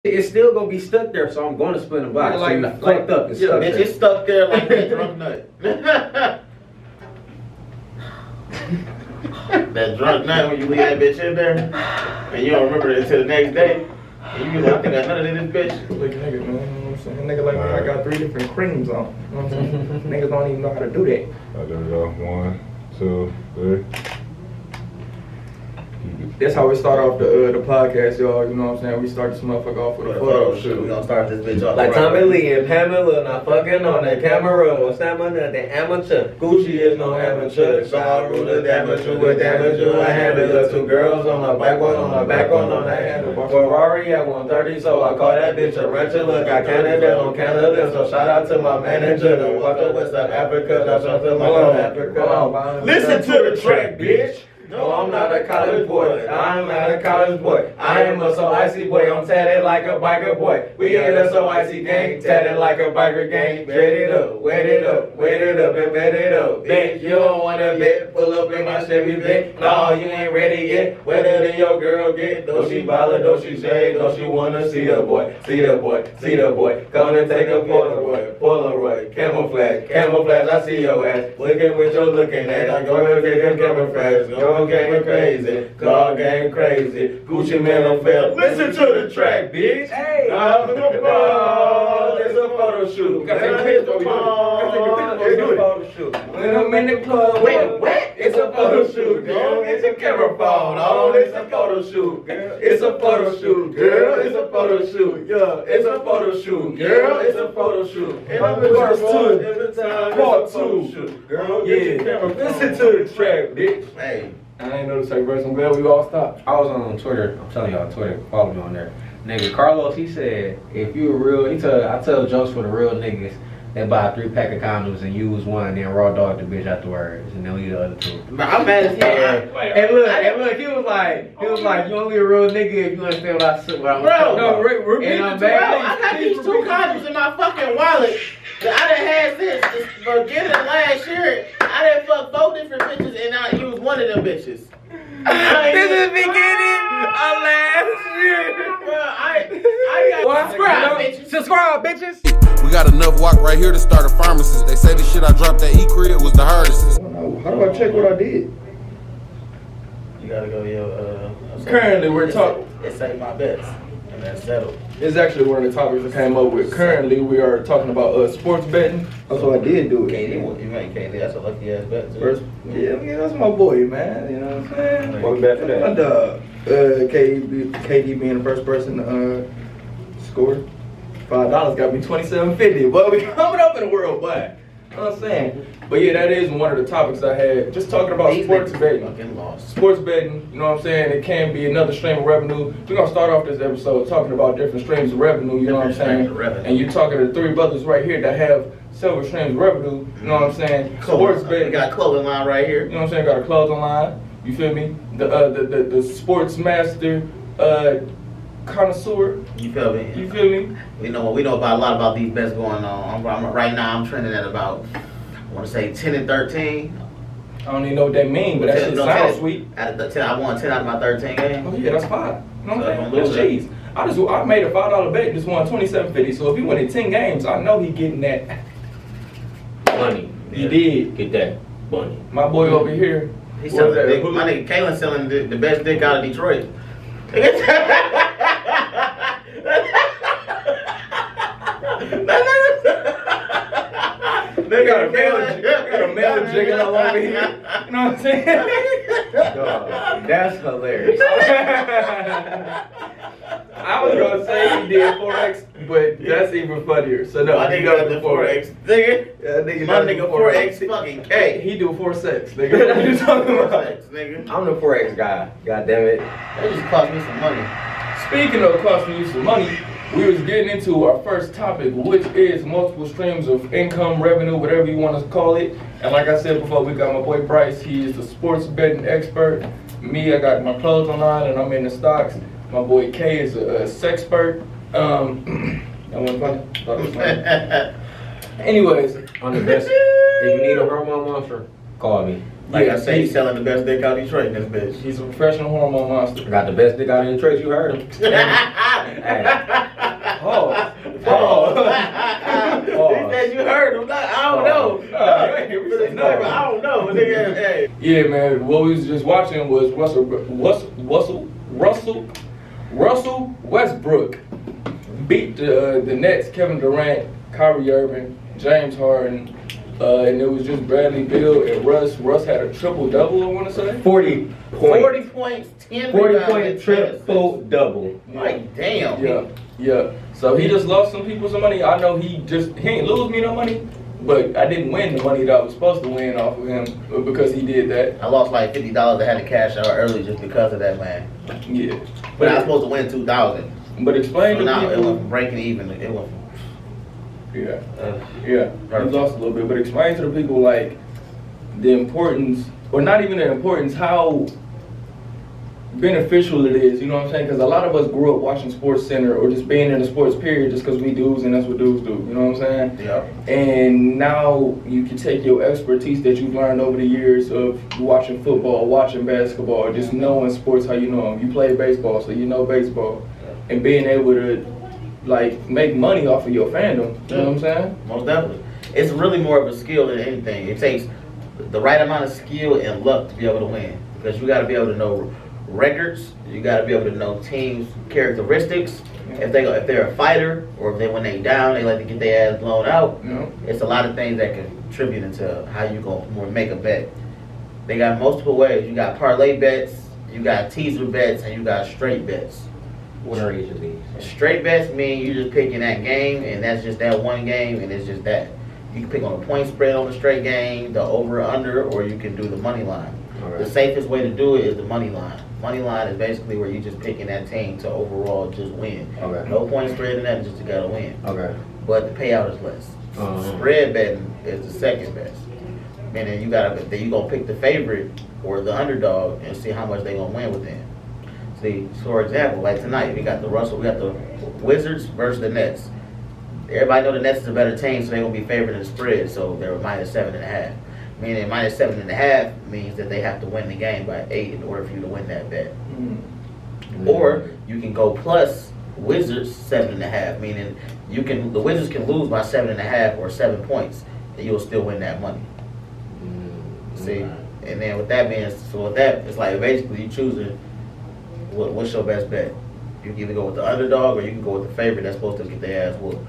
It's still gonna be stuck there, so I'm going to split a box. Like, so fucked up. It's stuck there. It's stuck there like that drunk nut. That drunk night when you leave that bitch in there and you don't remember it until the next day. And you be like, I think I nutted in this bitch. Like nigga, man, you know what I'm saying? Nigga like me, I got 3 different creams on. You know what I'm saying? Niggas don't even know how to do that. There we go. 1, 2, 3. That's how we start off the podcast, y'all. You know what I'm saying? We start this motherfucker off with a photo shoot. We gonna start this bitch off. Like Tommy Lee and Pamela, not fucking on the camera. Or stamina, the amateur. Gucci is no amateur. Shaw Ruler, damage you with damage you. I handle 2 girls on my back, one on my back, one on the handle. Ferrari at 130, so I call that bitch a rancher. Look, I Canada on Canada, so shout out to my manager. The water West South Africa, that's what I'm South Africa. Listen to the track, bitch. No, I'm not a college boy. I'm not a college boy. I am a so icy boy. I'm tatted like a biker boy. We ain't a so icy gang, tatted like a biker gang. Bet it up, wet it up, wet it up, and bet it up. Bitch, you don't wanna bet? Pull up in my Chevy, bitch. No, you ain't ready yet. Wetter than your girl get. Though she ballin', though she shade, though she wanna see the boy, see the boy, see the boy. Come and take a Polaroid, Polaroid, camouflage, camouflage. I see your ass. Looking what you're looking at. I'm gonna get them camouflage. Go game crazy, car game crazy. Gucci man on fail. Listen to the track, bitch. Hey, I'm the ball. It's a photo shoot. We got to take a picture. It's a photo shoot. When I'm in the club, wait, it's a photo shoot. Girl, it's a camera phone. Oh, it's a photo shoot. Girl, it's a photo shoot. Girl, it's a photo shoot. Yeah, it's a photo shoot. Girl, it's a photo shoot. And I'm in part 2. Part 2. Girl, yeah. Listen to the track, bitch. Hey. I ain't know the second verse. I'm glad we all stopped. I was on Twitter. I'm telling y'all, Twitter. Follow me on there. Nigga, Carlos, he said, if you a real, I tell jokes for the real niggas that buy a 3-pack of condoms and use one, then raw dog the bitch afterwards, and then leave the other 2. But I'm mad as hell. And look, he was like, you only a real nigga if you understand what I'm saying. Bro, repeat the bro, I got these 2 condoms in my fucking wallet that I done had since the beginning of last year. I done fucked 4 different bitches and I used one of them bitches. This is beginning of last year. Bro, I got subscribe, bitches. We got enough walk right here to start a pharmacist. They say the shit I dropped at E-Crib was the hardest. How do I check what I did? You gotta go to your Currently, we're talking. It say my bets, and that's settled. It's actually one of the topics I came up with. Currently, we are talking about sports betting. So I did do it. KD, you ain't KD. That's a lucky ass bet too. Yeah, that's my boy, man. You know what I'm saying? What bet for that? My dog. KD being the first person to score $5 got me $27.50. But we coming up in the world, but you know what I'm saying? But yeah, that is one of the topics I had. Just talking about sports betting. Sports betting, you know what I'm saying? It can be another stream of revenue. We're gonna start off this episode talking about different streams of revenue, you know what I'm saying? And you're talking to 3 brothers right here that have several streams of revenue, you know what I'm saying? Sports betting. We got a clothing line right here. You know what I'm saying? Got a clothing line. You feel me? The sports master connoisseur. You feel me? You feel me? We know about a lot about these bets going on. Right now I'm trending at about, I want to say 10 and 13. I don't even know what that means, but that shit sounds sweet. At the 10, I won 10 out of my 13 games. Oh yeah, that's 5. You know what I'm saying? That's cheese. I made a $5 bet and just won $27.50. So if he won in 10 games, I know he getting that money. He did get that money. My boy over here. He's selling dick. My nigga Kalen selling the best dick out of Detroit. They got a male jigging all over here. You know what I'm saying? That's hilarious. I was gonna say he did 4X, but that's even funnier. So no, he got the 4X. Nigga, my nigga 4X fucking K. He do 4-6, nigga. What are you talking about? Nigga. I'm the 4X guy. God damn it. That just cost me some money. Speaking of costing you some money, we was getting into our first topic, which is multiple streams of income, revenue, whatever you want to call it. And like I said before, we got my boy Bryce. He is the sports betting expert. Me, I got my clothes online and I'm in the stocks. My boy K is a sexpert. That wasn't funny? Thought it was funny. Anyways, on the best. If you need a hormone monster, call me. Like I say, he's selling the best dick out of Detroit in this bitch. He's a professional hormone monster. I got the best dick out of Detroit. You heard him. Hey, Yeah, man. What we was just watching was Russell Westbrook beat the Nets, Kevin Durant, Kyrie Irving, James Harden, and it was just Bradley Beal and Russ. Russ had a triple-double, I want to say. 40 points. 40 points, 10 40-point triple-double. Like, damn. Yeah. So he just lost some people some money. I know he ain't lose me no money, but I didn't win the money that I was supposed to win off of him because he did that. I lost like $50. I had to cash out early just because of that, man. Yeah. But I was supposed to win $2,000. But explain So to now people. it went from breaking even. It went from... Yeah. You lost a little bit, but explain to the people like the importance, or not even the importance, how beneficial it is. You know what I'm saying? Because a lot of us grew up watching Sports Center or just being in the sports period just because we dudes and that's what dudes do. You know what I'm saying? Yeah. And now you can take your expertise that you've learned over the years of watching football, watching basketball, just knowing sports how you know them. You play baseball, so you know baseball, and being able to like make money off of your fandom. You know what I'm saying? Most definitely. It's really more of a skill than anything. It takes the right amount of skill and luck to be able to win. Because you got to be able to know records. You got to be able to know teams' characteristics. If they're a fighter, or if when they down, they like to get their ass blown out. It's a lot of things that can contribute into how you gonna make a bet. They got multiple ways. You got parlay bets, you got teaser bets, and you got straight bets. What are each of these? Straight bets mean you just picking that game, and that's just that one game, and it's just that. You can pick on the point spread on the straight game, the over under, or you can do the money line. Okay. The safest way to do it is the money line. Money line is basically where you just picking that team to overall just win. Okay. No point spread in that, just to gotta win. Okay. But the payout is less. Spread betting is the second best. Meaning you gonna pick the favorite or the underdog and see how much they gonna win within. See, for example, like tonight we got the Wizards versus the Nets. Everybody know the Nets is a better team, so they're gonna be favored in the spread, so they're -7.5. Meaning -7.5 means that they have to win the game by 8 in order for you to win that bet. Or you can go plus Wizards 7.5, meaning the Wizards can lose by 7.5 or 7 points, and you'll still win that money. See, and then with that being, it's like basically you choosing what's your best bet. You can either go with the underdog or you can go with the favorite that's supposed to get their ass whooped.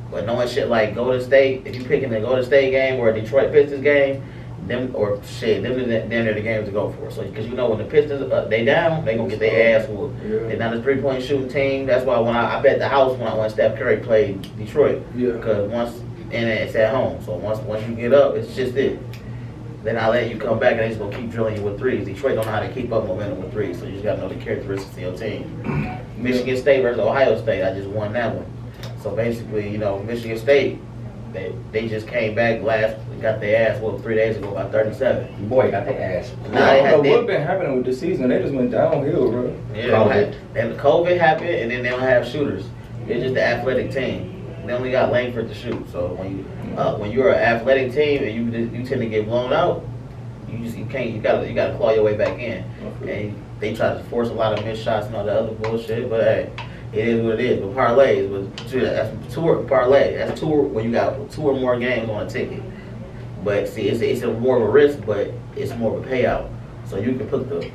But knowing shit like Golden State, if you picking the Golden State game or a Detroit Pistons game, them are the games to go for. So because you know when the Pistons they down, they gonna get their ass whooped. They're not a 3-point shooting team. That's why when I bet the house when Steph Curry played Detroit, because it's at home. So once you get up, it's just it. Then I let you come back and they just gonna keep drilling you with threes. Detroit don't know how to keep up momentum with threes, so you just gotta know the characteristics of your team. Michigan State versus Ohio State, I just won that one. So basically, Michigan State, they just came back got their ass whooped 3 days ago by 37. Boy, got their ass. What been happening with the season? They just went downhill, bro. Yeah, and COVID happened, and then they don't have shooters. They're just an athletic team. They only got Langford to shoot. So when you're an athletic team and you tend to get blown out, you gotta claw your way back in. And they try to force a lot of missed shots and all the other bullshit, but hey, it is what it is. But parlays, that's parlay. That's when you got 2 or more games on a ticket. But see, it's more of a risk, but it's more of a payout. So you can put the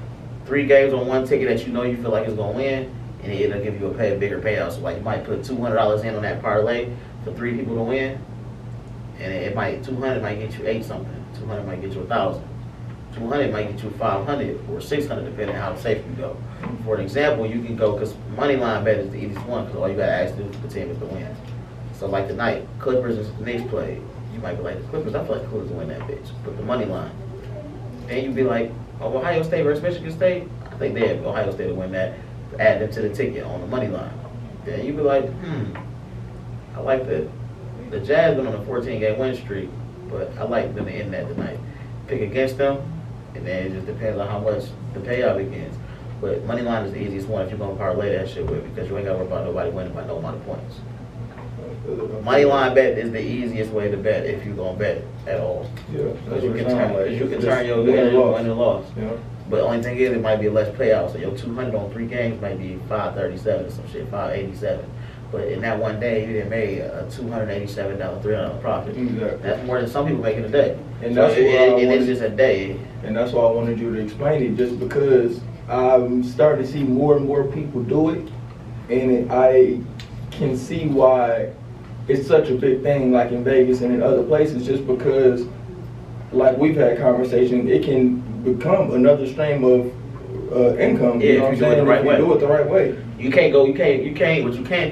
3 games on one ticket that you feel like it's gonna win, and it'll give you a bigger payout. So like you might put $200 in on that parlay for 3 people to win, and 200 might get you 8 something. 200 might get you 1,000. 200 might get you 500 or 600 depending on how safe you go. For an example, you can go, because money line bet is the easiest one, because all you gotta ask the team is to win. So like tonight, Clippers and Knicks played. You might be like, the Clippers, I feel like the Clippers will win that bitch. Put the money line. Then you'd be like, oh, Ohio State versus Michigan State? I think Ohio State will win that. Add them to the ticket on the money line. Then you'd be like, I like the Jazz been on a 14-game win streak, but I like them to end that tonight. Pick against them, and then it just depends on how much the payout begins. But money line is the easiest one if you're gonna parlay that shit with, because you ain't gotta worry about nobody winning by no amount of points. Money line bet is the easiest way to bet if you're gonna bet at all. Because you can turn your win and loss. But the only thing is, it might be a less payout. So your 200 on 3 games might be 537 or some shit, 587. But in that one day, you done made a $287, $300 profit. Exactly. That's more than some people make in a day. And So that's what I wanted- it's just a day. And that's why I wanted you to explain it, just because I'm starting to see more and more people do it, and I can see why it's such a big thing, like in Vegas and in other places, just because, like we've had conversation, it can become another stream of income. Yeah, you know if what I'm you do it the saying? right If you way. do it the right way. What you can't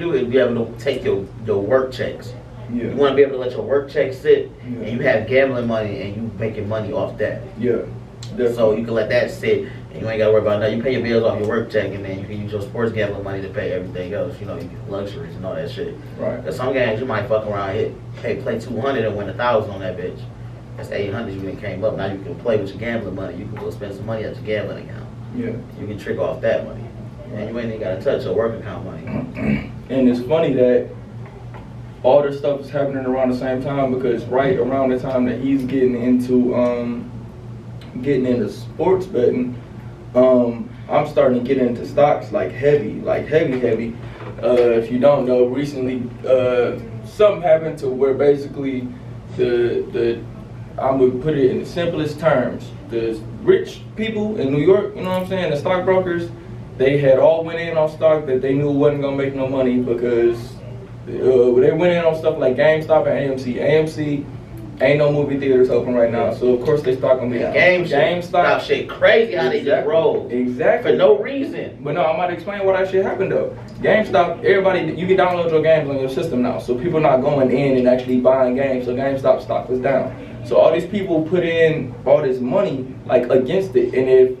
do is be able to take your work checks. Yeah. You want to be able to let your work checks sit, Yeah. and you have gambling money, and you making money off that. Yeah. Definitely. So you can let that sit, and you ain't got to worry about that. You pay your bills off your work check, and then you can use your sports gambling money to pay everything else. You know, you get luxuries and all that shit. Right. Cause some games you might fuck around, play 200 and win 1,000 on that bitch. That's 800 you done came up. Now you can play with your gambling money. You can go spend some money at your gambling account. Yeah. You can trick off that money, and you ain't even got to touch your work account money. And it's funny that all this stuff is happening around the same time, because right around the time that he's getting into sports betting, I'm starting to get into stocks like heavy. If you don't know, recently something happened to where basically I'm gonna put it in the simplest terms. The rich people in New York, you know what I'm saying, the stockbrokers, they had all went in on stock that they knew wasn't gonna make no money, because they went in on stuff like GameStop and AMC. AMC ain't no movie theaters open right now, so of course they stock gonna be down. GameStop shit crazy how they just roll. Exactly. For no reason. But no, I'm about to explain why that shit happened though. GameStop, everybody, you can download your games on your system now, so people not going in and actually buying games, so GameStop stock was down. So all these people put in all this money like against it, and if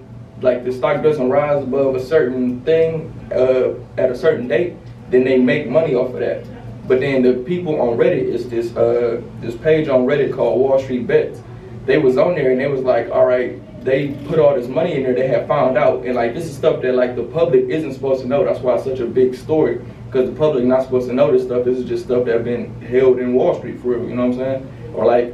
like the stock doesn't rise above a certain thing at a certain date, then they make money off of that. But then the people on Reddit, is this page on Reddit called Wall Street Bets. They was on there and they was like, all right, they put all this money in there they have found out, and like this is stuff that like the public isn't supposed to know. That's why it's such a big story, because the public not supposed to know this stuff. This is just stuff that been held in Wall Street for real, you know what I'm saying? Or like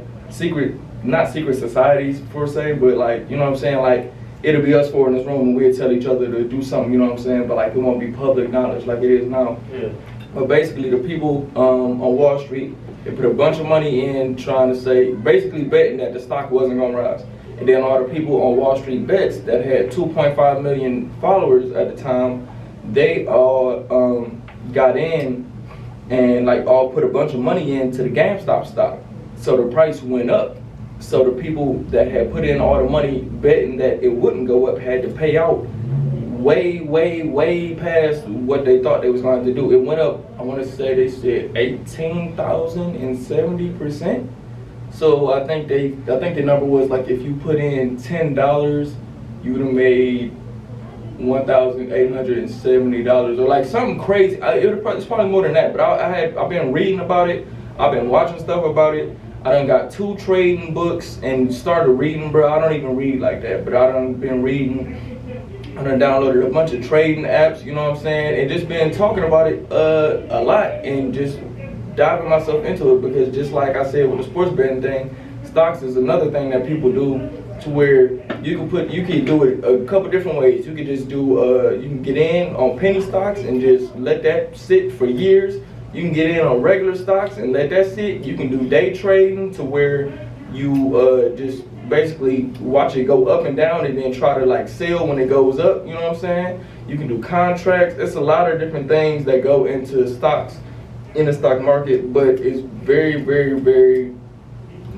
not secret societies per se, but like, you know what I'm saying, like it'll be us four in this room and we'll tell each other to do something, you know what I'm saying, but like it won't be public knowledge like it is now. Yeah. But basically the people on Wall Street, they put a bunch of money in trying to say, basically betting that the stock wasn't gonna rise. And then all the people on Wall Street Bets that had 2.5 million followers at the time, they all got in and like all put a bunch of money into the GameStop stock. So the price went up. So the people that had put in all the money betting that it wouldn't go up had to pay out way past what they thought they was going to do. It went up, I want to say they said 18,070%. So I think the number was like if you put in $10, you would have made $1,870 or like something crazy. It's probably more than that, but I've been reading about it. I've been watching stuff about it. I done got 2 trading books and started reading, bro. I don't even read like that, but I done been reading. I done downloaded a bunch of trading apps, you know what I'm saying, and just been talking about it a lot and just diving myself into it, because just like I said with the sports betting thing, stocks is another thing that people do to where you can do it a couple different ways. You can just do you can get in on penny stocks and just let that sit for years. You can get in on regular stocks and let that sit. You can do day trading to where you just basically watch it go up and down and then try to like sell when it goes up, you know what I'm saying? You can do contracts. It's a lot of different things that go into stocks in the stock market, but it's very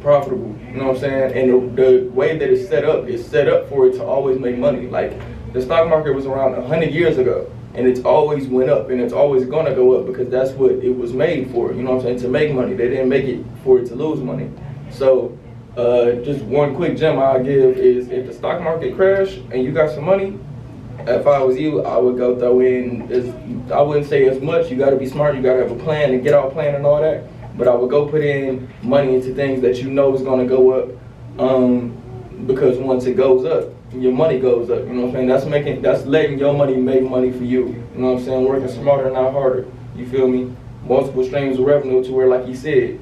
profitable, you know what I'm saying? And the way that it's set up is set up for it to always make money. Like the stock market was around 100 years ago, and it's always went up, and it's always gonna go up, because that's what it was made for, you know what I'm saying, to make money. They didn't make it for it to lose money. So just one quick gem I'll give is, if the stock market crash and you got some money, if I was you, I would go throw in, I wouldn't say as much, you gotta be smart, you gotta have a plan and get out plan and all that, but I would go put in money into things that you know is gonna go up, because once it goes up, your money goes up, you know what I'm saying? That's letting your money make money for you, you know what I'm saying? Working smarter, not harder, you feel me? Multiple streams of revenue to where, like he said,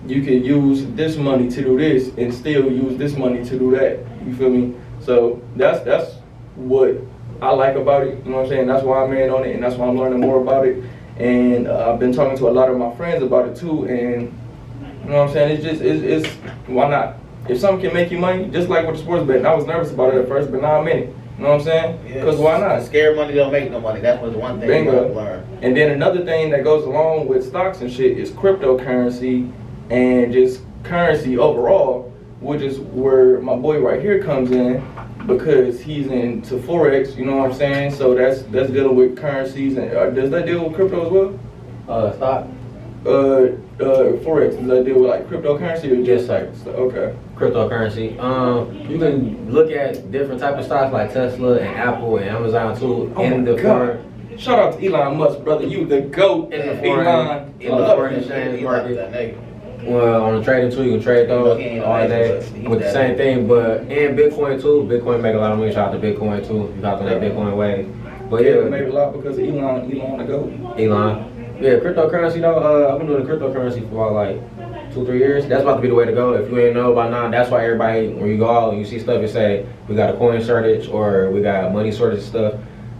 you can use this money to do this and still use this money to do that, you feel me? So that's what I like about it, you know what I'm saying? That's why I'm in on it, and that's why I'm learning more about it. And I've been talking to a lot of my friends about it too, and you know what I'm saying? It's why not? If something can make you money, just like with the sports betting, I was nervous about it at first, but now I'm in it. You know what I'm saying? Because why not? Scared money don't make no money. That's what the one thing you gotta learn. And then another thing that goes along with stocks and shit is cryptocurrency and just currency overall, which is where my boy right here comes in, because he's into Forex, you know what I'm saying? So that's dealing with currencies. And does that deal with crypto as well? Stock. Forex, does that deal with like cryptocurrency or just Yes, sir. Okay. Cryptocurrency. You can look at different type of stocks like Tesla and Apple and Amazon too. In the foreign. Shout out to Elon Musk, brother. You the GOAT. In the foreign exchange market. Well, on the trading too, you can trade those all day with the same thing. But in Bitcoin too, Bitcoin make a lot of money. Shout out to Bitcoin too. You got on that Bitcoin wave. But yeah, maybe a lot because of Elon the GOAT. Elon. Yeah, cryptocurrency though, I've been doing the cryptocurrency for about like 2-3 years. That's about to be the way to go. If you ain't know by now, that's why everybody, when you go out and you see stuff, you say, we got a coin shortage or we got money shortage stuff.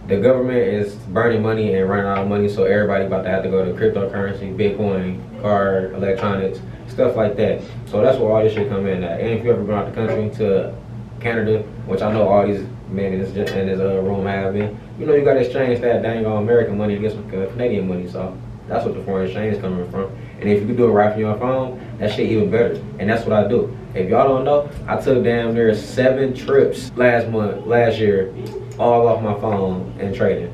The government is burning money and running out of money, so everybody about to have to go to cryptocurrency, Bitcoin, card, electronics, stuff like that. So that's where all this shit come in at. And if you ever been out the country to Canada, which I know all these men in this room have been, you know you got to exchange that dang on American money against Canadian money, so that's what the foreign exchange is coming from. And if you can do it right from your phone, that shit even better. And that's what I do. If y'all don't know, I took damn near 7 trips last year, all off my phone and trading.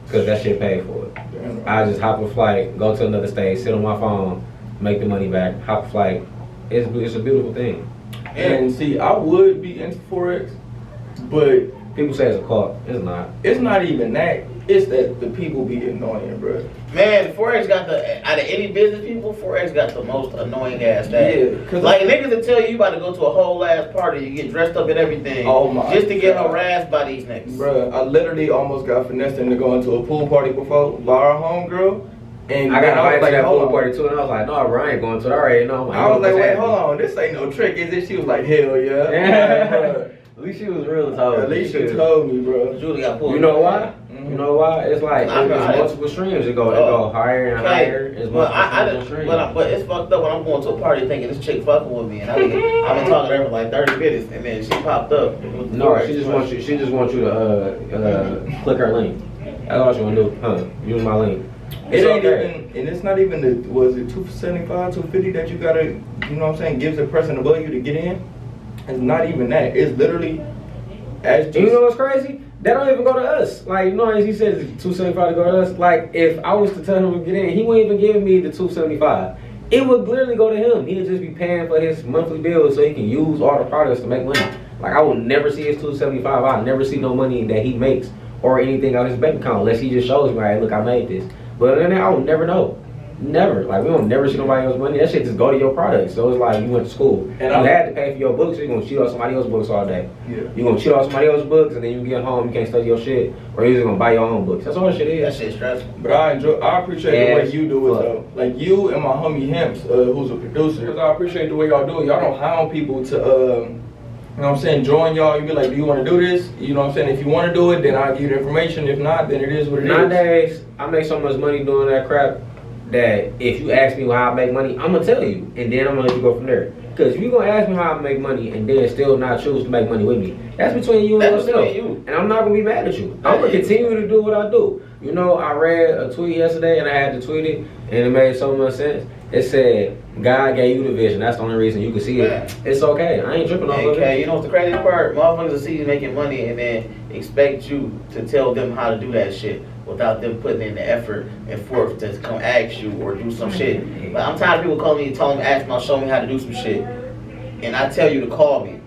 Cause that shit paid for it. I just hop a flight, go to another state, sit on my phone, make the money back, hop a flight. It's a beautiful thing. And see, I would be into Forex, but people say it's a cult. It's not. It's not even that. It's that the people be annoying, bro. Man, Forex got out of any business people, Forex got the most annoying ass thing. Yeah, like niggas that tell you about to go to a whole ass party, you get dressed up and everything, just to get harassed by these niggas. Bro, I literally almost got finessed into going to a pool party before by our homegirl. And I got invited to that pool party too, and I was like, no, bro, I ain't going to it. I already know. I was like, wait, hold on, this ain't no trick, is it? She was like, hell yeah. At least she was real told me. At least she told me, bro. Julie got pulled. You know why? You know why? It's like it's multiple streams. It go higher and higher. It's multiple streams. But it's fucked up when I'm going to a party thinking this chick fucking with me, and I've been talking to her for like 30 minutes, and then she popped up. No, she just wants you. She just wants you to click her link. That's all she want to do. Use my link. It ain't even, and it's not even the, was it 275, 250 that you gotta, you know what I'm saying, gives a person above you to get in? It's not even that. It's literally as you know what's crazy? That don't even go to us. Like, you know, as he says, 275 to go to us. Like, if I was to tell him to get in, he wouldn't even give me the 275. It would literally go to him. He'd just be paying for his monthly bills so he can use all the products to make money. Like, I would never see his 275. I'd never see no money that he makes or anything out of his bank account unless he just shows me, right, look, I made this. But other than that, I would never know. Never. Like, we don't never see nobody else's money. That shit just go to your products. So it's like you went to school. And you had to pay for your books, so you're going to cheat on somebody else's books all day. Yeah. You're going to cheat on somebody else's books, and then you get home, you can't study your shit, or you're just going to buy your own books. That's all that shit is. That shit's stressful. But I appreciate the way you do it, though. Like, you and my homie Hemps, who's a producer. Because I appreciate the way y'all do it. Y'all don't hound people to, you know what I'm saying, join y'all. You be like, do you want to do this? You know what I'm saying? If you want to do it, then I'll give you the information. If not, then it is what it is. Nowadays, I make so much money doing that crap that if you ask me how I make money, I'm going to tell you. And then I'm going to let you go from there. Because if you're going to ask me how I make money and then still not choose to make money with me, that's between you and yourself. And I'm not going to be mad at you. I'm going to continue to do what I do. You know, I read a tweet yesterday and I had to tweet it, and it made so much sense. It said, God gave you the vision. That's the only reason you can see it. It's okay. I ain't tripping off of it. You know what's the crazy part? Motherfuckers will see you making money and then expect you to tell them how to do that shit without them putting in the effort and forth to come ask you or do some shit. But I'm tired of people calling me, telling me, ask me, show me how to do some shit. And I tell you to call me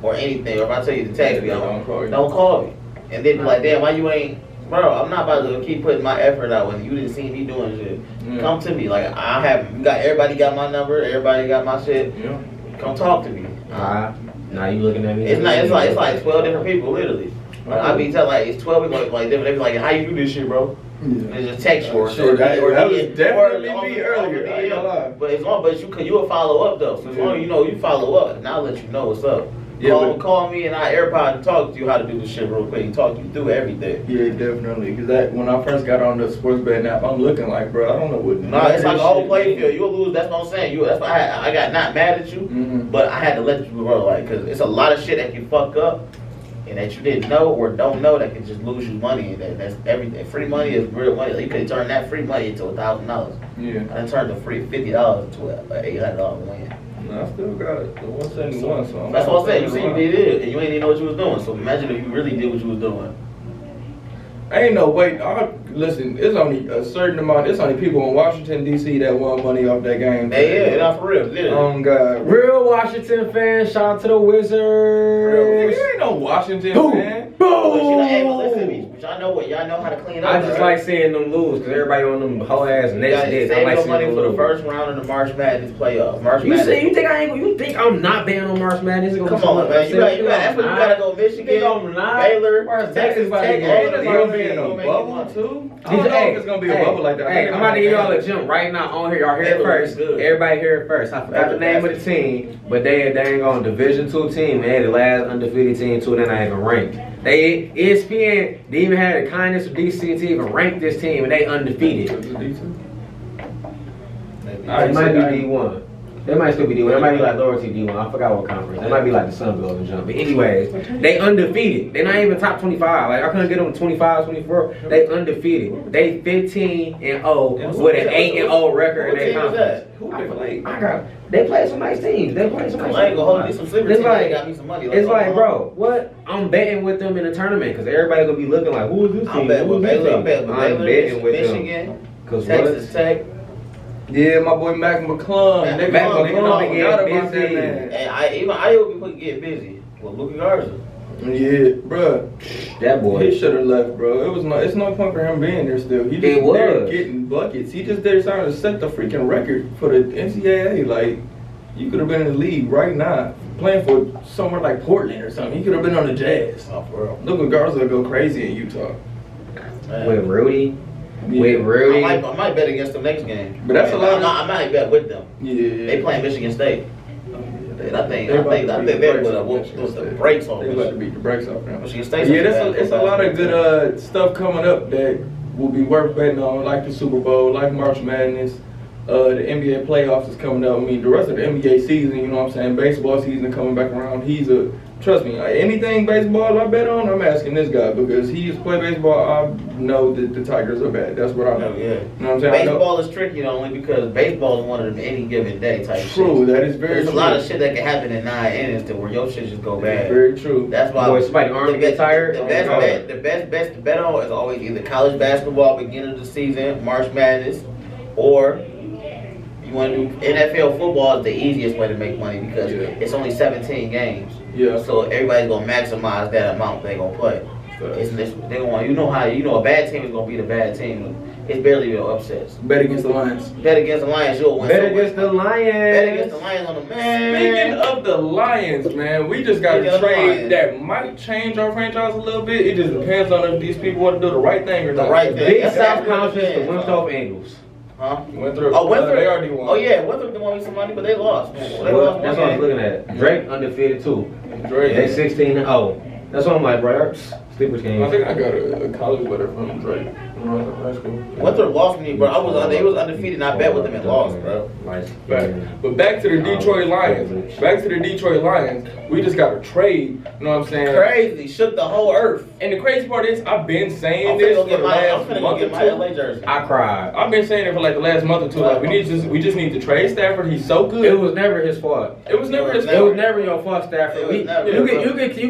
or anything, or if I tell you to text me, don't call me. And then be like, damn, why you ain't, bro, I'm not about to keep putting my effort out when you didn't see me doing shit. Come to me. Like, everybody got my number, everybody got my shit. Come talk to me. Now you looking at me. It's like 12 different people, literally. Like, I be telling, like, it's 12 people, like different. They be like, how you do this shit, bro? And just text you or that was definitely me earlier. But as long, but you will follow up though. So as long as you know you follow up, and I'll let you know what's up. Call me and I AirPod and talk to you how to do this shit real quick. And talk you through everything. Yeah, definitely. Because that when I first got on the sports betting app, I'm looking like, bro, I don't know what. No, it's like a whole playing field. You'll lose. That's what I'm saying. That's why I got not mad at you, but I had to let you know, like, because it's a lot of shit that can fuck up. And that you didn't know or don't know that can just lose you money, and that's everything. Free money is real money. Like, you could turn that free money into $1,000. Yeah. I done turned the free $50 into an $800 win. No, I still got it. The 171. So that's what I'm saying. You see, you did it, and you ain't even know what you was doing. So imagine if you really did what you was doing. Ain't no way. Listen, it's only a certain amount. It's only people in Washington D.C. that won money off that game. Hey, yeah, not for real. Literally. Oh God, real Washington fans. Shout out to the Wizards. Real, you ain't no Washington fan. Boom. Hey, but listen, but y'all know what? Y'all know how to clean up. I just like seeing them lose because everybody on them whole ass next day. Save like your money for the lose. First round of the March Madness playoff. You think I'm not betting on March Madness? Come on, man. That's what you gotta go. Michigan, Baylor, Texas Tech. Bubble too? I don't know if it's gonna be a bubble like that. Hey, I'm about to give y'all a jump right now on here. Y'all hear it first. Everybody hear it first. I forgot the name of the team, but they ain't on Division II team. They the last undefeated team too. They're not even ranked. They ESPN they even had the kindness of DC to even rank this team, and they undefeated. It might be D1. They might still be D1. They might be like lower tier D1. I forgot what conference. They might be like the Sun Belt and jump. But anyways, they undefeated. They're not even top 25. Like I couldn't get them 25, 24. They undefeated. They 15-0 with an 8-0 record in their conference. Who they play? They play some nice teams. They play some nice teams. I ain't gonna hold you some sleepers. It's like, got me some money. It's like, bro, what? I'm betting with them in the tournament because everybody gonna be looking like, who is this team? I'm betting with Baylor. I'm betting with Michigan, Texas Tech. Yeah, my boy Mac McClung. They forgot about that man. And I would get busy with Luka Garza. Yeah, bro. That boy. He should have left, bro. It's no point for him being there still. He just there getting buckets. He just there trying to set the freaking record for the NCAA. Like, you could have been in the league right now, playing for somewhere like Portland or something. He could have been on the Jazz. Oh, for real. Luka Garza will go crazy in Utah. With Rudy. Yeah. With Rudy. I might bet against them next game. But that's a lot. I might bet with them. Yeah. They playing Michigan State. I think they're with the brakes on. They about to beat the brakes off them. Michigan State. Yeah, it's a lot of good stuff coming up that will be worth betting on, like the Super Bowl, like March Madness. The NBA playoffs is coming up. I mean, the rest of the NBA season, you know what I'm saying? Baseball season coming back around. Trust me, anything baseball I bet on, I'm asking this guy because he used to play baseball. I know that the Tigers are bad. That's what I know. Yeah. You know what I'm saying? Baseball is tricky only because baseball is one of them any given day type shit. True, that is very true. There's a lot of shit that can happen in 9 innings to where your shit just go bad. Very true. That's why somebody arm get tired. The best bet to bet on is always either college basketball beginning of the season, March Madness, or you want to do NFL football is the easiest way to make money because it's only 17 games. Yeah. So everybody's gonna maximize that amount they're gonna play. They want a bad team is gonna beat a bad team. It's barely real upsets. Bet against the Lions. Bet against the Lions, you'll win. Bet against the Lions. Bet against the Lions on the man. Speaking of the Lions, man, we just got a trade that might change our franchise a little bit. It just depends on if these people want to do the right thing or not. The right thing. Big South Conference, the Winthrop Angels. Huh? Winthrop. Winthrop. They already won. Oh yeah, Winthrop won me some money, but they lost. That's what I was looking at. Drake undefeated too. Drake. They 16-0. That's what I'm like, bro. Sleepers game. I think I got a college letter from Drake when I was in high school. Winthrop lost me, bro. They was undefeated, and I bet with them and lost, bro. But back to the Detroit Lions. Back to the Detroit Lions. We just got a trade. You know what I'm saying? Crazy, shook the whole earth. And the crazy part is, I've been saying this for the last month or two. LA jersey. I cried. I've been saying it for like the last month or two. Like we just need to trade Stafford. He's so good. It was never his fault. It was never his fault. It was never your fault, Stafford. You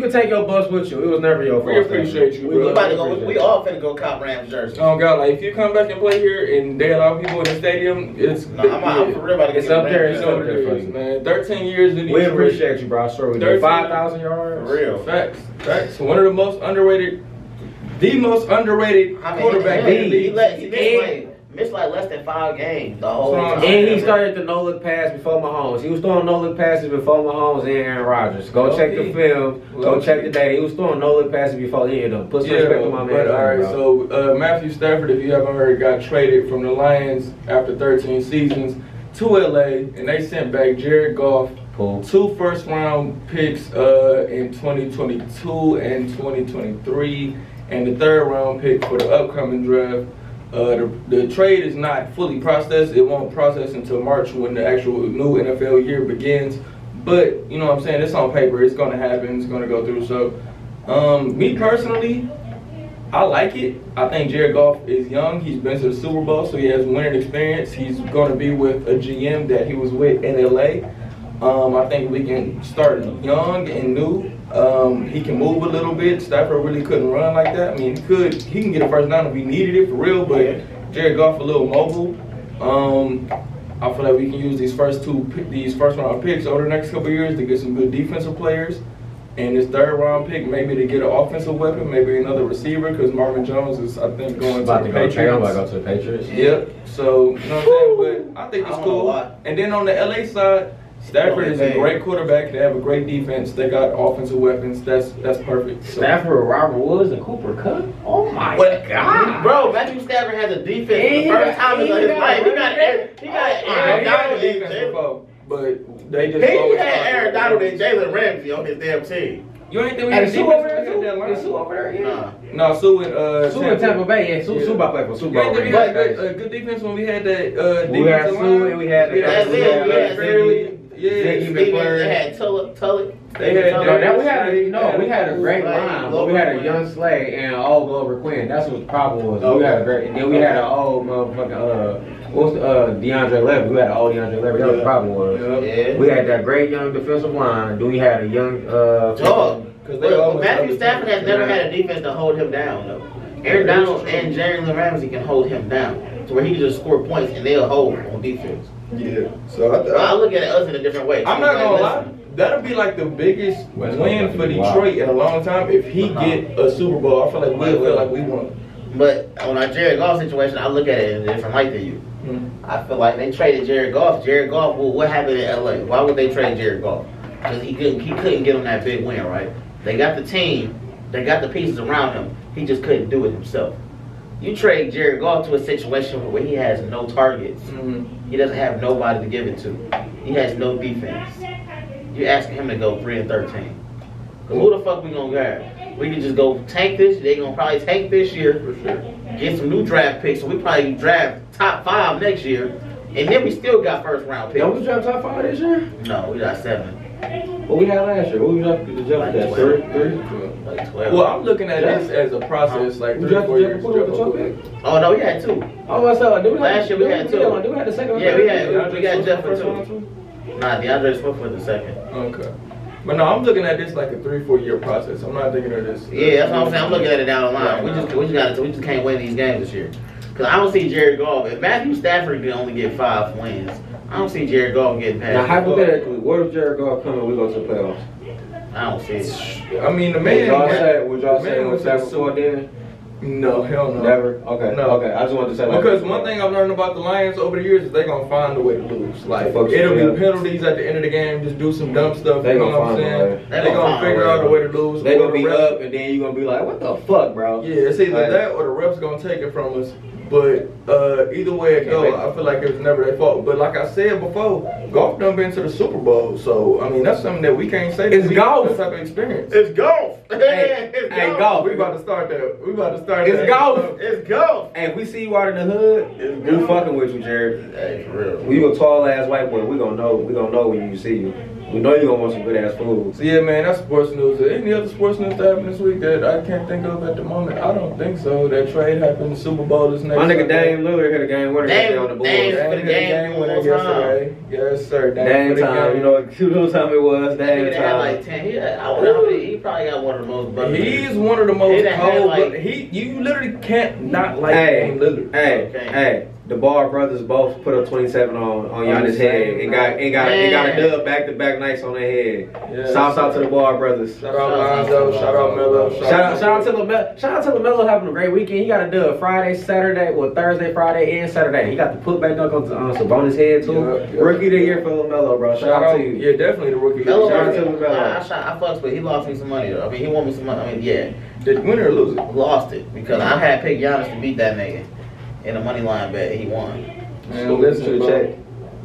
can take your bus with you. It was never your fault. We appreciate you, bro. We all finna go cop Rams jerseys. Oh God, like if you come back and play here and they allow people in the stadium, it's I'm for real about to get it's up there. It's up there for you, man. 13 years in We appreciate you, bro. I swear we did. 5,000 yards. For real. Facts. One of the most underrated, quarterback in the league. He missed like less than 5 games the whole time. And he started the no-look pass before Mahomes. He was throwing no-look passes before Mahomes and Aaron Rodgers. Go check the film. Go check the data. He was throwing no-look passes before any of them. Put some respect on my man. All right, so Matthew Stafford, if you haven't heard, got traded from the Lions after 13 seasons to LA, and they sent back Jared Goff, Cool. 2 first-round picks in 2022 and 2023, and the 3rd round pick for the upcoming draft. The trade is not fully processed. It won't process until March when the actual new NFL year begins. But, you know what I'm saying, it's on paper. It's going to happen. It's going to go through. So, me personally, I like it. I think Jared Goff is young. He's been to the Super Bowl, so he has winning experience. He's going to be with a GM that he was with in LA. I think we can start young and new. He can move a little bit. Stafford really couldn't run like that. I mean, he can get a first down if we needed it for real, but Jared Goff a little mobile. I feel like we can use these first round picks over the next couple of years to get some good defensive players. And this 3rd round pick, maybe to get an offensive weapon, maybe another receiver, because Marvin Jones is, I think, going to the Patriots. About to go to the Patriots. Yep. So, you know what I'm saying? But I think it's cool. And then on the LA side, Stafford is a great quarterback. They have a great defense. They got offensive weapons. That's perfect. So. Stafford, Robert Woods, and Cooper Kupp. Oh my God, bro! Matthew Stafford has a defense for the first time in his life. He got Aaron Donald defense. But they just he had Aaron Donald and Jalen Ramsey on his damn team. You ain't think we had Sue over there too? Is Sue over there? Nah. No, Sue in Tampa Bay. Yeah, Sue about to play for Super Bowl. You ain't think we had a good defense when we had that we had Sue and we had the Ziggy McFlurry. They had Tulloch. We had a great line, but we had a young Slay and an old Glover Quinn. That's what the problem was. We had a great, and then we had an old motherfucking DeAndre Levy. We had an old DeAndre Levy. That's what the problem was. Yeah. We had that great young defensive line. Then we had a young Matthew Stafford has never had a defense to hold him down though. Aaron Donald and Jalen Ramsey can hold him down to where he can just score points and they'll hold on defense. Yeah. So I look at us in a different way. I'm not gonna lie. That'll be like the biggest win for Detroit in a long time if he get a Super Bowl. I feel like we'll feel like we won. But on our Jared Goff situation, I look at it in a different light than you. I feel like they traded Jared Goff. Jared Goff, well, what happened in LA? Why would they trade Jared Goff? Because he couldn't get him that big win, right? They got the team, they got the pieces around him. He just couldn't do it himself. You trade Jared Goff to a situation where he has no targets. He doesn't have nobody to give it to. He has no defense. You're asking him to go 3-13. Who the fuck we gonna grab? We can just go tank this. They gonna probably tank this year for sure. Get some new draft picks. So we probably draft top 5 next year, and then we still got 1st round picks. Don't we draft top 5 this year? No, we got 7. What we had last year? What we drafted the Jeff Like 3? Like 12. Well, I'm looking at this as a process, like 3 or 4 years. Oh no, we had 2. Last year we had 2. Do we have the second? Yeah, we got Jeff for 2. Nah, DeAndre Swift for the 2nd. Okay. But no, I'm looking at this like a 3-4 year process. I'm not thinking of this. Yeah, that's what I'm saying. I'm looking at it down the line. We just can't win these games this year. Cause I don't see Jared Goff. If Matthew Stafford can only get 5 wins, I don't see Jared Goff getting past. Now hypothetically, what if Jared Goff come and we go to the playoffs? I don't see it. I mean, the man. Would y'all say was that before then? No, hell no. Never? Okay. No. Okay. I just wanted to say that. Because one thing I've learned about the Lions over the years is they're going to find a way to lose. Like, it'll be penalties at the end of the game, just do some dumb stuff. They're you know what I'm saying? They're going to figure out a way to lose. They're going to be up, and then you're going to be like, what the fuck, bro? Yeah, it's either that or the refs going to take it from us. But either way it goes, I feel like it was never their fault. But like I said before, golf done been to the Super Bowl, so I mean that's something that we can't say. It's golf. That type of experience. It's golf. Hey, golf. We about to start that. It's golf. It's golf. Hey, if we see you out in the hood, we fucking with you, Jared. Hey, for real. We a tall ass white boy. We gonna know when you see you. We know you gonna want some good ass food. So yeah, man, that's sports news. Any other sports news that happened this week that I can't think of at the moment? I don't think so. That trade happened. The Super Bowl is next. My nigga Dame Lillard hit a game winner yesterday on the Bulls. Dame for the game winner yesterday. Yes, sir. Dame time. You know what time it was. Dame Had time. like 10. He probably got one of the most. He's one of the most cold. Like, you literally can't not like Dame Lillard. Hey. The Ball brothers both put up 27 on Giannis' head and got a dub back-to-back nights on their head. Yeah. Shout out to the Ball brothers. Shout out Lonzo. Shout out Melo. Shout out to LaMelo. Shout out to LaMelo having a great weekend. He got a dub Friday, Saturday, Thursday, Friday, and Saturday. He got the put back dunk on Sabonis' head too. Yeah. Rookie of the year for LaMelo, bro. Shout out to you. Yeah, definitely the rookie. Shout out to LaMelo. I fucks with. He lost me some money though. I mean, he won me some money. I mean, yeah. Did win or lose it? Lost it because I had picked Giannis to beat that nigga in a money line bet. He won. Man, listen to the check.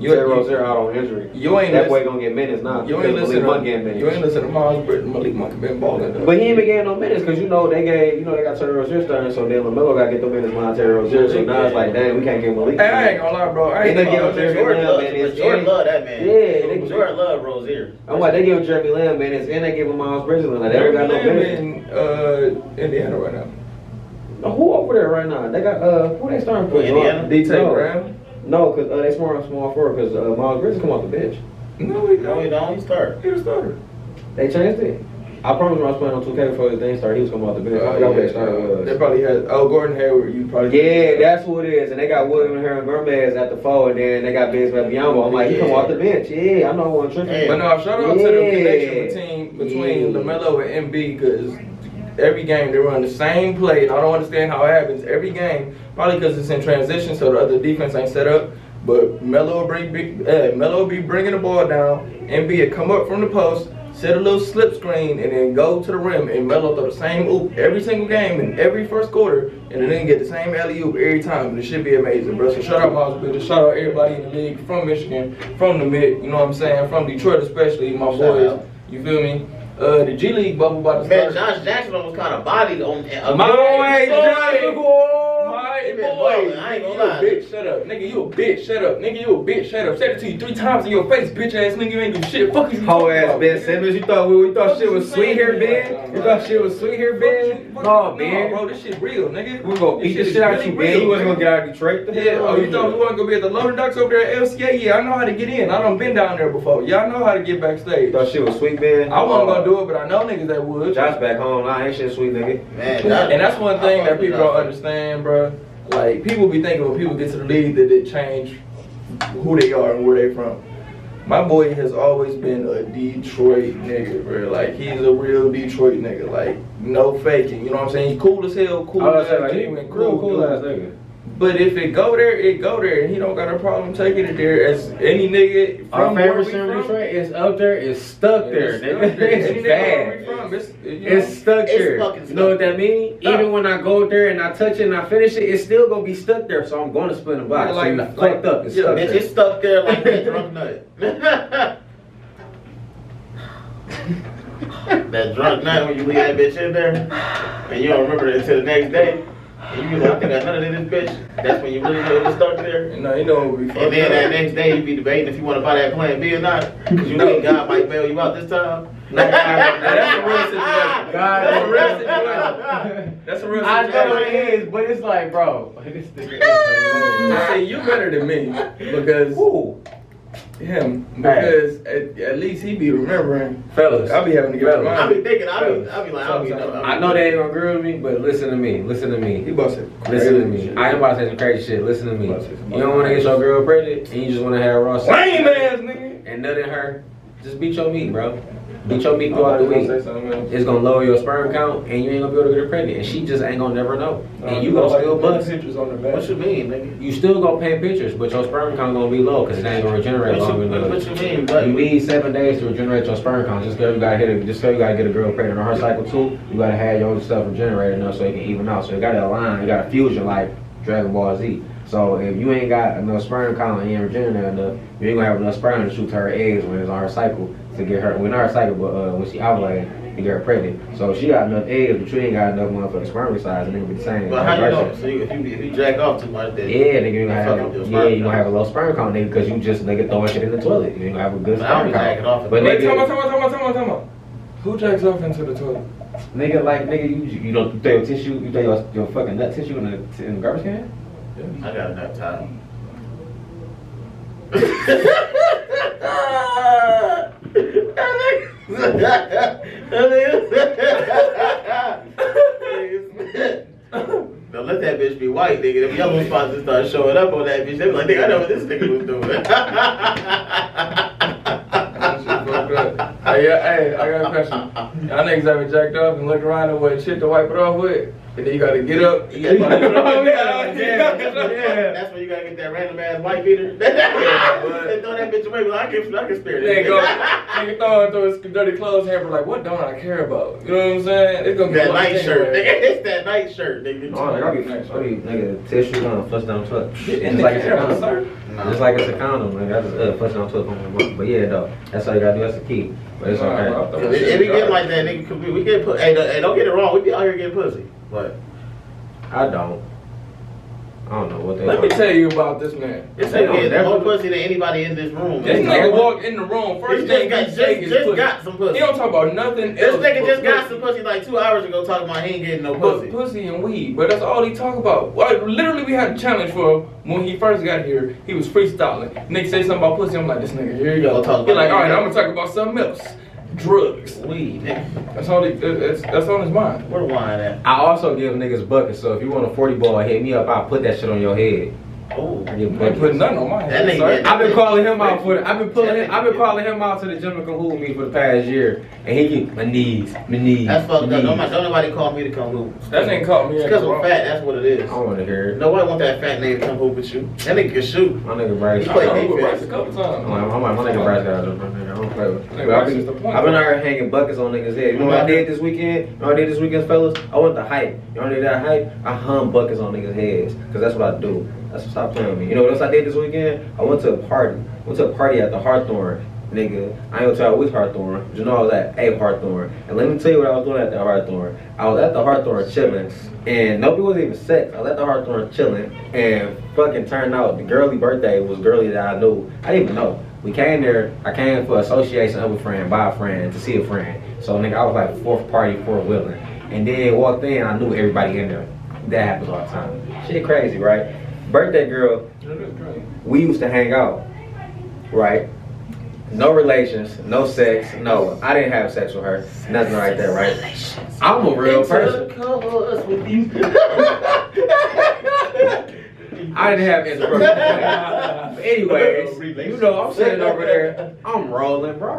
Terry Rozier out on injury. You ain't that boy gonna get minutes now. You ain't listen to Miles Britton. Malik Monk been balling though. But he ain't been getting no minutes because they got Terry Rozier starting, so then LaMelo got to get the minutes behind Terry Rozier. So now it's like, dang, we can't get Malik. Hey, I ain't gonna lie, bro. I ain't gonna Jordan love that man. Yeah, Jordan love Rozier. I'm like, they give Jeremy Lamb minutes and they give him Miles Bridges. Like, they don't got no minutes. In Indiana right now. Who over there right now? They got who they starting for? Indiana. D.T. Brown. No, because they small forward because Miles Bridges come off the bench. No, he don't. No, he don't. He started. He was starter. They changed it. I promise when I was playing on 2K before the thing started, he was coming off the bench. I forgot what they started was. They probably had Gordon Hayward. You probably yeah, that's who it is. And they got William and Herman Gomez at the 4, and then they got Biz Biombo. I'm like, he come off the bench. Yeah, I know I wasn't tripping. But no, shout out to the connection between LaMelo and MB because every game they run the same play. And I don't understand how it happens. Every game, probably because it's in transition, so the other defense ain't set up. But Melo will be bringing the ball down. MB will come up from the post, set a little slip screen, and then go to the rim. And Melo throw the same oop every single game in every first quarter, and then get the same alley-oop every time. And it should be amazing, bro. So shout out Miles Bridges. Shout out everybody in the league from Michigan, from the Mid. You know what I'm saying? From Detroit especially, my boys. You feel me? The G League bubble about to start. Man, Josh Jackson was kind of bodied on. My boy, I ain't gonna lie. Bitch, shut up. Nigga, you a bitch, shut up. Nigga, you a bitch, shut up. Said it to you 3 times in your face, bitch ass nigga. You ain't do shit. Fuck you. Whole ass Ben Simmons. You thought shit was sweet here, Ben? You thought shit was sweet here, Ben? No, Ben. Bro, this shit real, nigga. We gonna beat the shit out of you, Ben. You wasn't gonna get out of Detroit. Yeah, oh, you thought we wasn't gonna be at the Loading Docks over there at LCA? Yeah, I know how to get in. I done been down there before. Y'all know how to get backstage. Thought shit was sweet, Ben? I wasn't gonna do it, but I know niggas that would. Josh back home. Nah, ain't shit sweet, nigga. Man, and that's one thing that people don't understand, bro. Like, people be thinking when people get to the league that they change who they are and where they from. My boy has always been a Detroit nigga, bro. Like, he's a real Detroit nigga. Like, no faking. You know what I'm saying? He's cool as hell, cool as hell. Like, cool ass nigga. But if it go there, it go there. And he don't got a problem taking it there as any nigga from our favorite city in Detroit is up there, it's stuck there. It's bad. It's stuck there. You know what that means? Even when I go there and I touch it and I finish it, it's still gonna be stuck there. So I'm gonna spin the box. Like, so fucked up. It's stuck there. It's stuck there like that drunk nut. That drunk nut when you leave that bitch in there and you don't remember it until the next day. And you be like, I think I nutted in this bitch. That's when you really know it's stuck there. No, you know what we. And then that next day you be debating if you want to buy that plan B or not, because you know God might bail you out this time. That's a real situation. That's a real situation. That's a real situation. I know it is, but it's like, bro, this nigga I say you better than me because him because at least he be remembering. Fellas, I be having to get I be thinking, I know they ain't gonna agree with me, but listen to me. He busted. Listen to me. I ain't about to say some crazy shit. Listen to me. You don't want to get your girl pregnant, and you just want to have raw sex. Lame ass nigga. And nutting her. Just beat your meat, bro. Beat your meat throughout the week. It's gonna lower your sperm count, and you ain't gonna be able to get her pregnant. And she just ain't gonna never know. And you gonna still bust. What you mean, nigga? You still gonna paint pictures, but your sperm count gonna be low because it ain't gonna regenerate long enough. What you mean? You need 7 days to regenerate your sperm count. Just because you gotta get a girl pregnant on her cycle too, you gotta have your stuff regenerated enough so it can even out. So you gotta align, you gotta fusion like Dragon Ball Z. So if you ain't got enough sperm count and you ain't regenerated enough, you ain't gonna have enough sperm to shoot to her eggs when it's on her cycle to get her, when her cycle, but when she ovulating to get her pregnant. So she got enough eggs, but you ain't got enough motherfucking sperm size, and it be the same. But how you know? So if you jack off too much, then nigga, you gonna have a low sperm count, nigga, because you just throwing shit in the toilet. You ain't gonna have a good sperm count. But wait, tell me. Who jacks off into the toilet? Nigga, you don't throw your tissue, you throw your fucking nut tissue in the garbage can? Yeah. I got enough time. Now let that bitch be white, nigga. Them yellow spots just start showing up on that bitch. They be like, nigga, I know what this nigga was doing. Hey, I got a question. Y'all niggas ever jacked off and looked around and what shit to wipe it off with? And then you gotta get up. That's when you gotta get that random ass white beater. They throw that bitch away, but I can spare it. Nigga throw his dirty clothes hamper like, what don't I care about? You know what I'm saying? It's gonna be that night shirt. It's that night shirt, nigga. Oh, I be nigga tissue on a flush down truck. It's like it's a condom. Just like it's a condom, man. That's flush down truck on my. But yeah, though, that's all you gotta do. That's the key. But it's okay. If we get like that, nigga, we get put. Hey, don't get it wrong. We be out here getting pussy, but I don't know what they. Let me tell you about this man. This nigga get more pussy than anybody in this room. This nigga walked in the room. First thing he just got some pussy. He don't talk about nothing this else. This nigga just got some pussy like 2 hours ago talking about he ain't getting no pussy. Pussy and weed, but that's all he talk about. Well, literally, we had a challenge for him when he first got here. He was freestyling. Nigga say something about pussy. I'm like, this nigga, here you go. He's like, all right, I'm gonna talk about something else. Drugs, weed. That's all. That's on his mind. Where the wine at? I also give niggas buckets, so if you want a 40 ball, hit me up. I'll put that shit on your head. Oh, I give I ain't putting nothing on my head. I've been calling him out for it. I've been calling him out to the gym to come hoop with me for the past year, and he keep my knees. That's fucked up. Don't nobody call me to come hoop. That nigga called me. It's because I'm fat. That's what it is. I don't want to hear it. Nobody want that fat nigga to come hoop with you. That nigga can shoot. My nigga Bryce. He played Bryce a couple times. I'm like, my nigga Bryce got a different nigga. I don't play with. I've been out here hanging buckets on niggas' head. You know what I did this weekend? You know what I did this weekend, fellas? I went to hype. You know what I did that hype? I hung buckets on niggas' heads, cause that's what I do. That's what stop playing with me. You know what else I did this weekend? I went to a party. Went to a party at the Hawthorne. Nigga, I ain't gonna tell you which Hawthorne, but you know I was at a Hawthorne. And let me tell you what I was doing at the Hawthorne. I was at the Hawthorne chilling, and nobody was even sex. I was at the Hawthorne chilling, and fucking turned out the girly birthday was girly that I knew. I didn't even know. We came there, I came for association of a friend, by a friend, to see a friend. So nigga, I was like fourth party, fourth wheeling. And then walked in, I knew everybody in there. That happens all the time. Shit crazy, right? Birthday girl, we used to hang out, right? No relations, no sex, no. I didn't have sex with her. Nothing right there, right? I'm a real person. I didn't have inspiration. Anyways, you know, I'm sitting over there, I'm rolling, bro.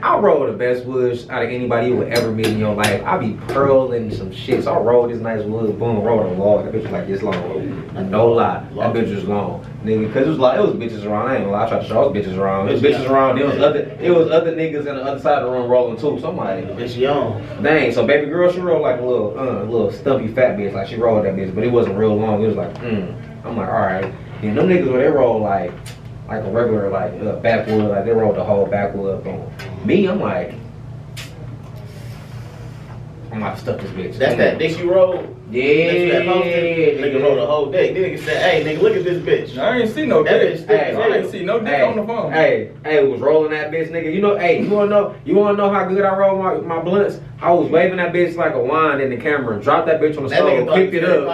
I roll the best woods out of anybody you would ever meet in your life. I be pearling some shit. So I roll this nice wood, boom, roll the wall. That bitch was like this long. No lie, that bitch was long. Nigga, cause it was bitches around. I ain't gonna lie, I tried to show us bitches around. It was bitches around. It was other niggas on the other side of the room rolling too. So I'm like, bitch young. Dang, so baby girl, she rolled like a little stumpy fat bitch. Like she rolled that bitch, but it wasn't real long. It was like, I'm like, all right. And them niggas, when they roll like a regular backwood, like they roll the whole backwood on me. I'm like stuck this bitch. That's that dick you roll. Yeah. Nigga roll the whole dick. Nigga said, hey, nigga, look at this bitch. I ain't see no dick. I ain't see no dick on the phone. Hey, was rolling that bitch, nigga. You know, hey, you wanna know how good I roll my blunts? I was waving that bitch like a wine in the camera, dropped that bitch on the stove, picked it up,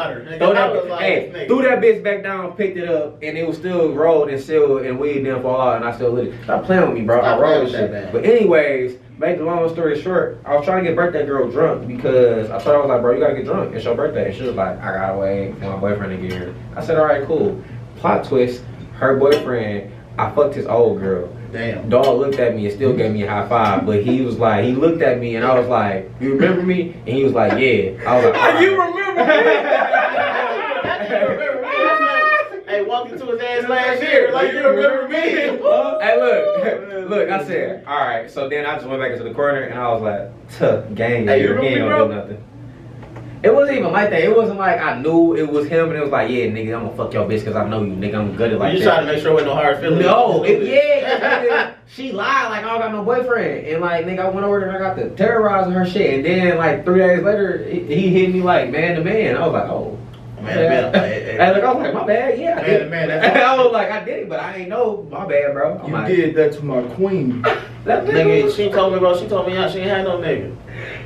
threw that bitch back down, picked it up, and it was still rolled and sealed and weed didn't fall out, and I still lit it. Stop playing with me, bro. I rolled this shit. But anyways, make the long story short, I was trying to get birthday girl drunk because I thought I was like, bro, you gotta get drunk. It's your birthday. And she was like, I gotta wait for my boyfriend to get here. I said, all right, cool. Plot twist, her boyfriend, I fucked his old girl. Damn. Dog looked at me and still gave me a high five, but he was like, he looked at me and I was like, you remember me? And he was like, yeah. I was like, right. You remember me? Hey, walked into his ass last year. Like, you remember me? Hey, look, I said, all right. So then I just went back into the corner and I was like, tuh, gang, hey, he ain't gonna do nothing. It wasn't even like that. It wasn't like I knew it was him and it was like, yeah, nigga, I'm gonna fuck your bitch because I know you, nigga. I'm good at like that. You trying to make sure with no hard feelings? No, yeah, she lied like I don't got no boyfriend. And like, nigga, I went over there and I got to terrorizing her shit. And then like 3 days later, he hit me like man to man. I was like, oh. Man, I was like, my bad, yeah. I did. Man, I was like, I did it, but I ain't know. My bad, bro. You did that to my queen. That nigga, she told me, bro. She told me she ain't had no nigga.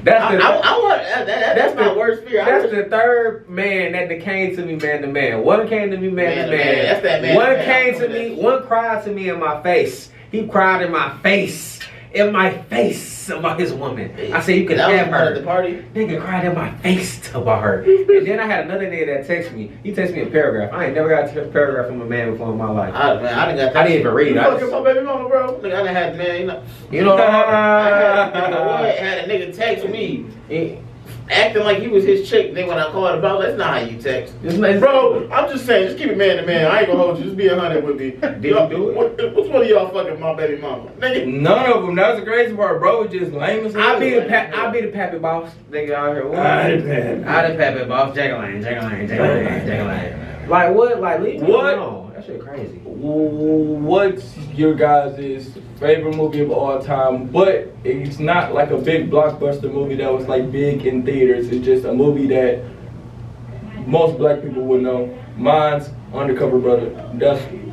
That's my worst fear. That's the third man that came to me man to man. One came to me man to man. That's that man. One came to me. One cried to me in my face. He cried in my face. In my face about his woman. I said you could have her. At the party. Nigga cried in my face about her. And then I had another nigga that texted me. He texted me a paragraph. I ain't never got a paragraph from a man before in my life. I didn't even read it. Fucking my baby mama, bro. Nigga, I done had man. You know I had a nigga text me. acting like he was his chick. Then when I called about, that's not how you text. Bro, I'm just saying, just keep it man to man. I ain't gonna hold you. Just be 100 with me. Did you do it? Which one of y'all fucking my baby mama? Nigga. None of them. That's the crazy part, bro. It's just lame as hell. I be the pappy boss. Nigga out here. I the pappy boss. Jackalane. Like what? Like leave me alone. That shit crazy. What's your guys' favorite movie of all time? But it's not like a big blockbuster movie that was like big in theaters. It's just a movie that most black people would know. Mine's Undercover Brother.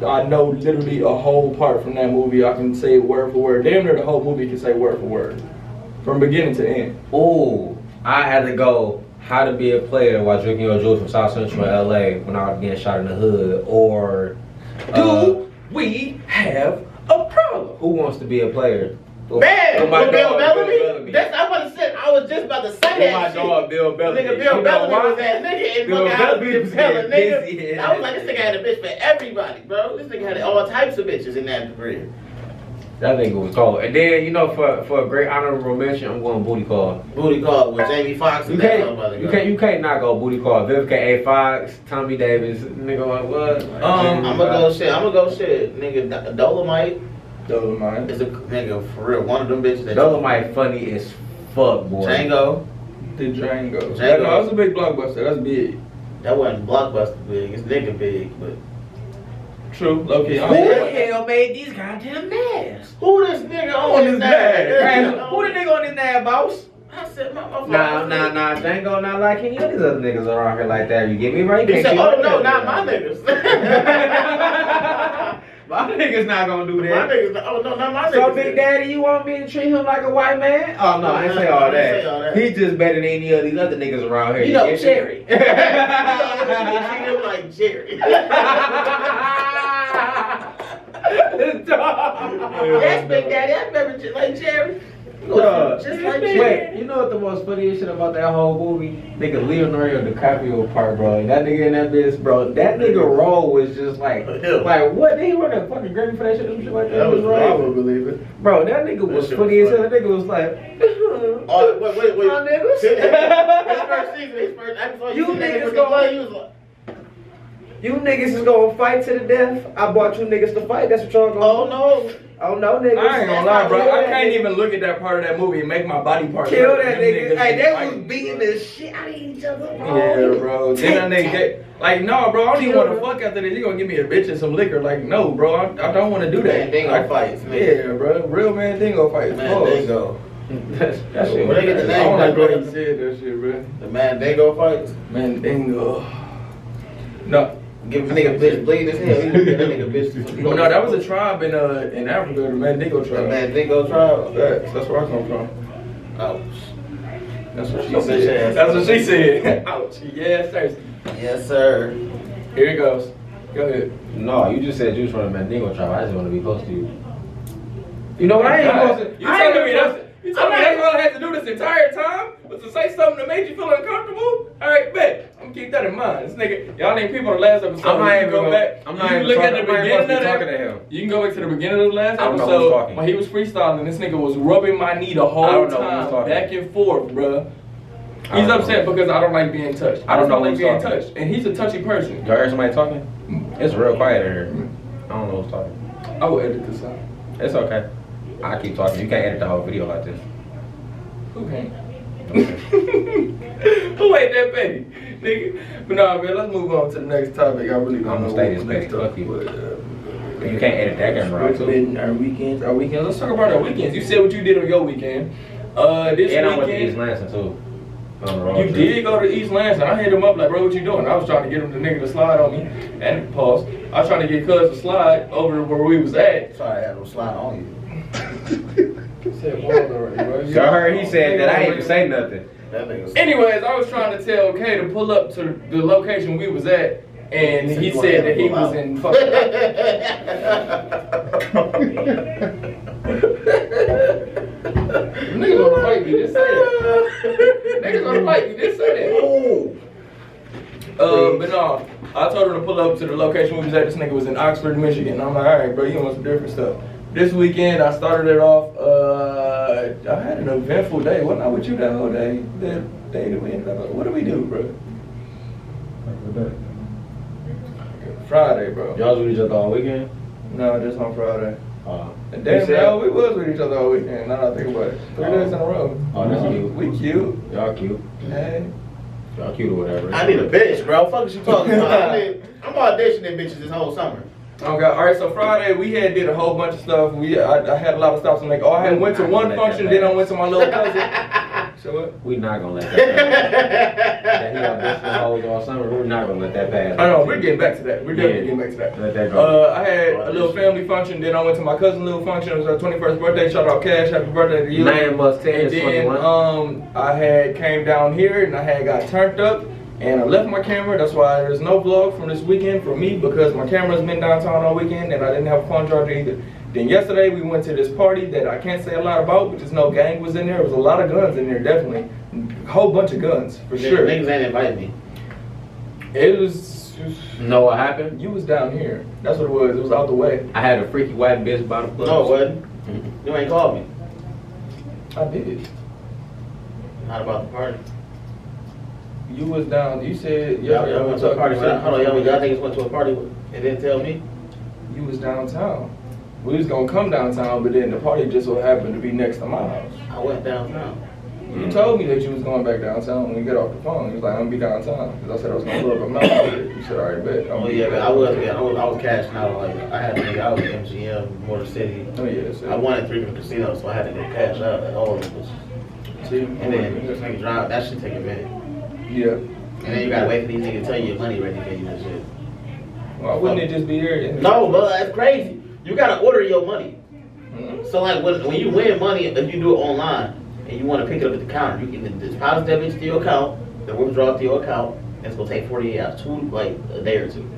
I know literally a whole part from that movie. I can say word for word. Damn near the whole movie can say word for word, from beginning to end. Ooh, I had to go How to Be a Player while drinking your juice from South Central LA when I was getting shot in the hood, or Do we have a problem? Who Wants to Be a Player? Man, my Bill dog, Bellamy? Bill Bellamy. That's I was just about to say that My shit. dog, Bill Bellamy. Nigga, Bill Bellamy was that nigga and Bill fucking How to Be a Bellamy Player, was nigga. busy. I was like, this nigga had a bitch for everybody, bro. This nigga had all types of bitches in that career. That nigga was cold. And then, you know, for a great honorable mention, I'm going Booty Call. Booty Call with Jamie Foxx and You can't not go Booty Call. Vivica A. Fox, Tommy Davis, nigga, what? I'm gonna go shit. Nigga, Dolomite Dolomite. is a nigga for real. One of them bitches that Dolomite funny as fuck, boy. Django. The Django. Django. That was a big blockbuster. That's big. That wasn't blockbuster big. It's nigga big, but True. Okay. Who the hell made these goddamn masks? who this nigga on his Who the nigga on his name, boss? I said, my Nah, Django not like any of these other niggas around here like that. You get me right? He said, Can't oh no, keep not up my with niggas. that. My niggas not gonna do My that. niggas, oh no, not my niggas. So, Big Daddy, you want me to treat him like a white man? Oh, no, I didn't say all that. He's just better than any of these other niggas around here. You know, get me? Jerry. You treat him like Jerry. Yes, Big Daddy, I remember just like Jerry. Just like Jerry. Wait, you know what the most funniest shit about that whole movie? Nigga Leonardo DiCaprio part, bro. And that nigga in that bitch, bro. That nigga role was just like what? Did he win a fucking Grammy for that shit? Shit like that. That was I would believe it. Bro, that nigga was funny as hell. That nigga was like, Oh, wait. my niggas. His first season, his first episode. You see that niggas nigga gonna- play, he was like, You niggas is gonna fight to the death. I brought you niggas to fight. That's what y'all gonna oh do. no. Oh no, niggas. I ain't gonna lie, bro. Kill I that can't nigga. even look at that part of that movie and make my body part. Kill hurt. that Them nigga. Hey, they fighting. was beating the shit out of each other. Yeah, bro. Then that nigga, like, no, bro. I don't even want to fuck after this. You gonna give me a bitch and some liquor? Like, no, bro. I don't want to do that. Man, dingo fights, man. Yeah, bro. Real man dingo fights. Man, Dingo. That shit. Where they get the I name? don't like what he said that shit, bro. The man Dingo fights. Man dingo. No. Give a nigga bitch bleed his head. He would get that nigga bitch. No, that was a tribe in Africa, the Mandingo The tribe. man Dingo trial. That's where I come from. Ouch. That's what she Oh, said. bitch ass. That's what she said. Ouch. Yes, sir. Yes, sir. Here it goes. Go ahead. No, you just said you was from the Mandingo tribe. I just want to be close to you. You know what? I ain't supposed to. You telling me that's all I had to do this entire time was to say something that made you feel uncomfortable? All right, bet. I'm gonna keep that in mind. This nigga, y'all ain't people the last episode. I'm not You even go gonna- back. I'm you not can even look talking- at the I'm not beginning even of talking that. to him. You can go back to the beginning of the last I don't know who's episode talking. when he was freestyling. This nigga was rubbing my knee the I whole don't know who's time, talking. back and forth, bruh. I He's don't upset know. because I don't like being touched. I don't know like who's being talking. touched, and he's a touchy person. Y'all heard somebody talking? It's real quiet in here. I don't know who's talking. I will edit this out. It's okay. I keep talking. You can't edit the whole video like this. Who can't? Okay. Who ain't that petty, nigga? But nah, man, let's move on to the next topic. I really don't I'ma know stay what this next petty. topic, Fuck but, You can't edit that camera out too. Our weekends. Let's talk about our weekends. You said what you did on your weekend. This And I went to East weekend, Lansing too. On the road you trip. did go to East Lansing. I hit him up like, bro, what you doing? I was trying to get him the nigga to slide on me. And pause. I was trying to get Cuz to slide over where we was at. Sorry, I had no slide on you. Said, "Well, already, bro." Y'all heard he said that. I ain't even say nothing. That nigga. Anyways, I was trying to tell Kay to pull up to the location we was at, and he said that he was in fucking. Niggas gonna fight me. Just say that. Niggas gonna fight me. Just say that. But no, I told her to pull up to the location we was at. This nigga was in Oxford, Michigan. I'm like, all right, bro, you want some different stuff. This weekend, I started it off I had an eventful day. Wasn't I with you that whole day? That day that we ended up. What did we do, bro? Friday, bro. Y'all was with each other all weekend? No, just on Friday. And You damn, said- no, we was with each other all weekend. Now that I think about it. 3 days in a row. Oh, that's cute. We cute. Y'all cute. Hey. Y'all cute or whatever. I need a bitch, bro. Fuck is you talking about? I'm auditioning bitches this whole summer. Okay, all right. So Friday we did a whole bunch of stuff. I had a lot of stops to make. I went to one function, then I went to my little cousin. So what? We not gonna let that pass. That he auditioned the hoes all summer. We're not gonna let that pass. I know, we're getting back to that. We're definitely getting back to that. Let that go. I had a little family function, then I went to my cousin's little function. It was her 21st birthday. Shout out Cash, happy birthday to you. 9 months, 10 And is then 21. I had came down here and I had got turned up and I left my camera. That's why there's no vlog from this weekend for me because my camera's been downtown all weekend and I didn't have a phone charger either. Then yesterday we went to this party that I can't say a lot about because no gang was in there. There was a lot of guns in there, definitely. A whole bunch of guns, for sure. Niggas ain't invited me. It was... Know what happened? You was down here. That's what it was. It was out the way. I had a freaky white bitch by the club. No, it wasn't. You ain't called me. I did. Not about the party. You was down. You said Y'all went to a party. Hold on, y'all niggas went to a party and didn't tell me. You was downtown. We was gonna come downtown, but then the party just so happened to be next to my house. I went downtown. You told me that you was going back downtown when we get off the phone. You was like, I'm gonna be downtown. Because I said I was gonna pull up a mountain. You said, all right, bet. Oh yeah, but I was cashing out. Like I had to make out with MGM, Motor City. Oh yeah, so I won at 3 different casinos, so I had to go cash out at all of them. see, And then this nigga drive, that shit take a minute. yeah. And then you gotta wait for these niggas to tell you your money ready for you and shit. Why wouldn't it just be here? No, but that's crazy. You gotta order your money. So like when you win money, if you do it online and you want to pick it up at the counter, you can deposit that bitch to your account, then withdraw it to your account, and it's gonna take 48 hours, like a day or two.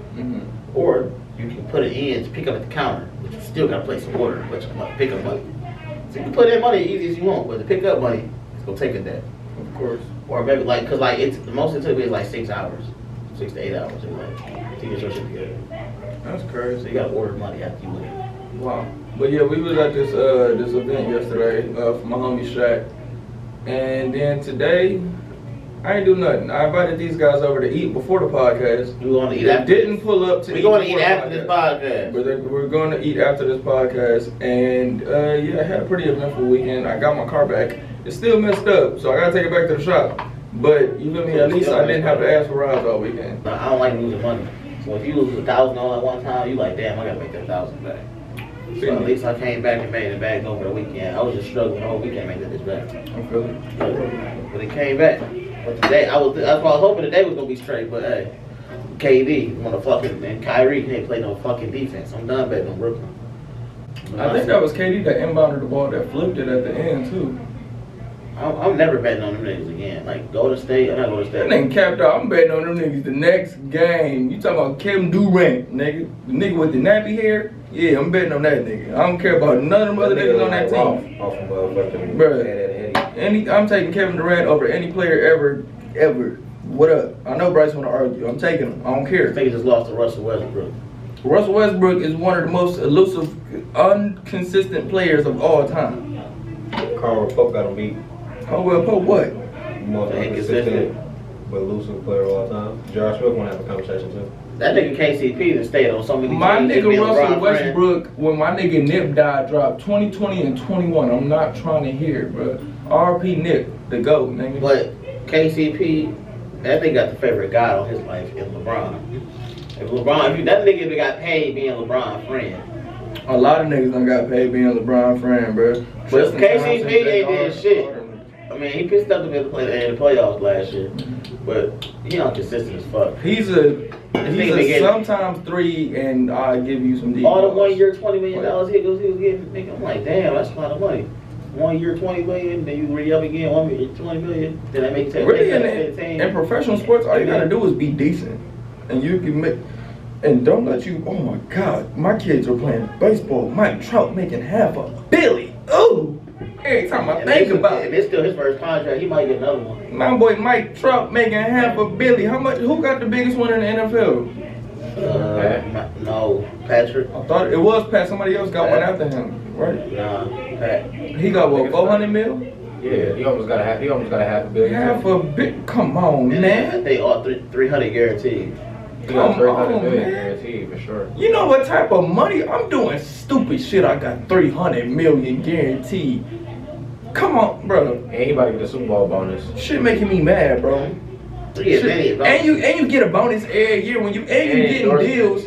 Or you can put it in to pick up at the counter, but you still gotta place an order, but you can pick up money. So you can put in money as easy as you want, but to pick up money, it's gonna take a day. Of course. Or maybe like, cause like it's the most it took me is like 6 hours, 6 to 8 hours, and like to get your shit together. That's So crazy. you gotta order money after you win. Wow. But yeah, we was at this this event yesterday for my homie Shaq. And then today, I ain't do nothing. I invited these guys over to eat before the podcast. We going to eat They after. didn't pull up to We eat going to eat before the after this podcast. But we're going to eat after this podcast. And yeah, I had a pretty eventful weekend. I got my car back. It's still messed up, so I got to take it back to the shop. But you feel me? At least I didn't have to ask for rides all weekend. I don't like losing money. So if you lose $1,000 at one time, you like, damn, I gotta make that $1,000 back. So at least I came back and made it back over the weekend. I was just struggling the whole weekend to make that bitch back. I'm feeling it. But it came back. But today, that's why I was hoping today was gonna be straight. But hey, KD wanna fucking, and Kyrie can't play no fucking defense. I'm done betting on Brooklyn. I think that was KD that inbounded the ball that flipped it at the end too. I'm never betting on them niggas again. Like, Golden State, I'm not Golden That State. nigga capped out. I'm betting on them niggas the next game. You talking about Kevin Durant, nigga? The nigga with the nappy hair? Yeah, I'm betting on that nigga. I don't care about none of them other niggas on that team. Off of motherfucking Bruh. I'm taking Kevin Durant over any player ever. What up? I know Bryce want to argue. I'm taking him. I don't care. They just lost to Russell Westbrook. Russell Westbrook is one of the most elusive, inconsistent players of all time. Carl Pope got him beat. Oh well, Pope what? Most inconsistent, but elusive player of all time. Josh Smith want to have a conversation too. That nigga KCP that stayed on so many My teams, nigga being Russell LeBron Westbrook, when my nigga Nip died, dropped 20, 20, and 21. I'm not trying to hear it, bro. RP Nip, the GOAT, nigga. But KCP, that nigga got the favorite guy on his life in LeBron. If that nigga got paid being LeBron's friend. A lot of niggas done got paid being LeBron friend, bro. But KCP ain't did shit. I mean, he pissed up in the playoffs last year, but he inconsistent as fuck. He's a sometimes 3, and I give you some deep. All the 1 year, $20 million he was getting. Nigga, I'm like, damn, that's a lot of money. 1 year, $20 million, then you re-up again, 1 year, $20 million, then that makes 10. Really, in professional sports, all you gotta do is be decent, and you can make. And don't let you. Oh my God, my kids are playing baseball. Mike Trout making $500 million. Oh. Every time I think about it. And it's still his first contract. He might get another one. My boy Mike Trout making $500 million. How much? Who got the biggest one in the NFL? Pat? No, Patrick. I thought it was Pat. Somebody else got one after him, right? Nah, Pat. He got what, 400 mil? Yeah, he almost got a half a billion. Half a bit. Come on, man. They all 300 guaranteed. He got Come 300 on, million man. guaranteed for sure. You know what type of money? I'm doing stupid shit. I got 300 million guaranteed. Come on, bro. And he about to get a Super Bowl bonus. Shit making me mad, bro. Yeah, Shit. And you get a bonus every year when you getting deals.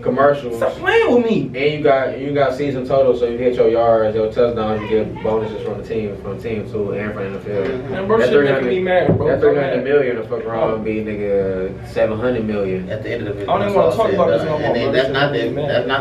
Commercials. Stop playing with me. And you got season total, so you hit your yards, your touchdowns, you get bonuses from the team too, and from the NFL. Man, bro, shit making me mad, bro. That 300 million to fuck around and be nigga 700 million. At the end of the video, I don't even want to talk about this no more. and that's not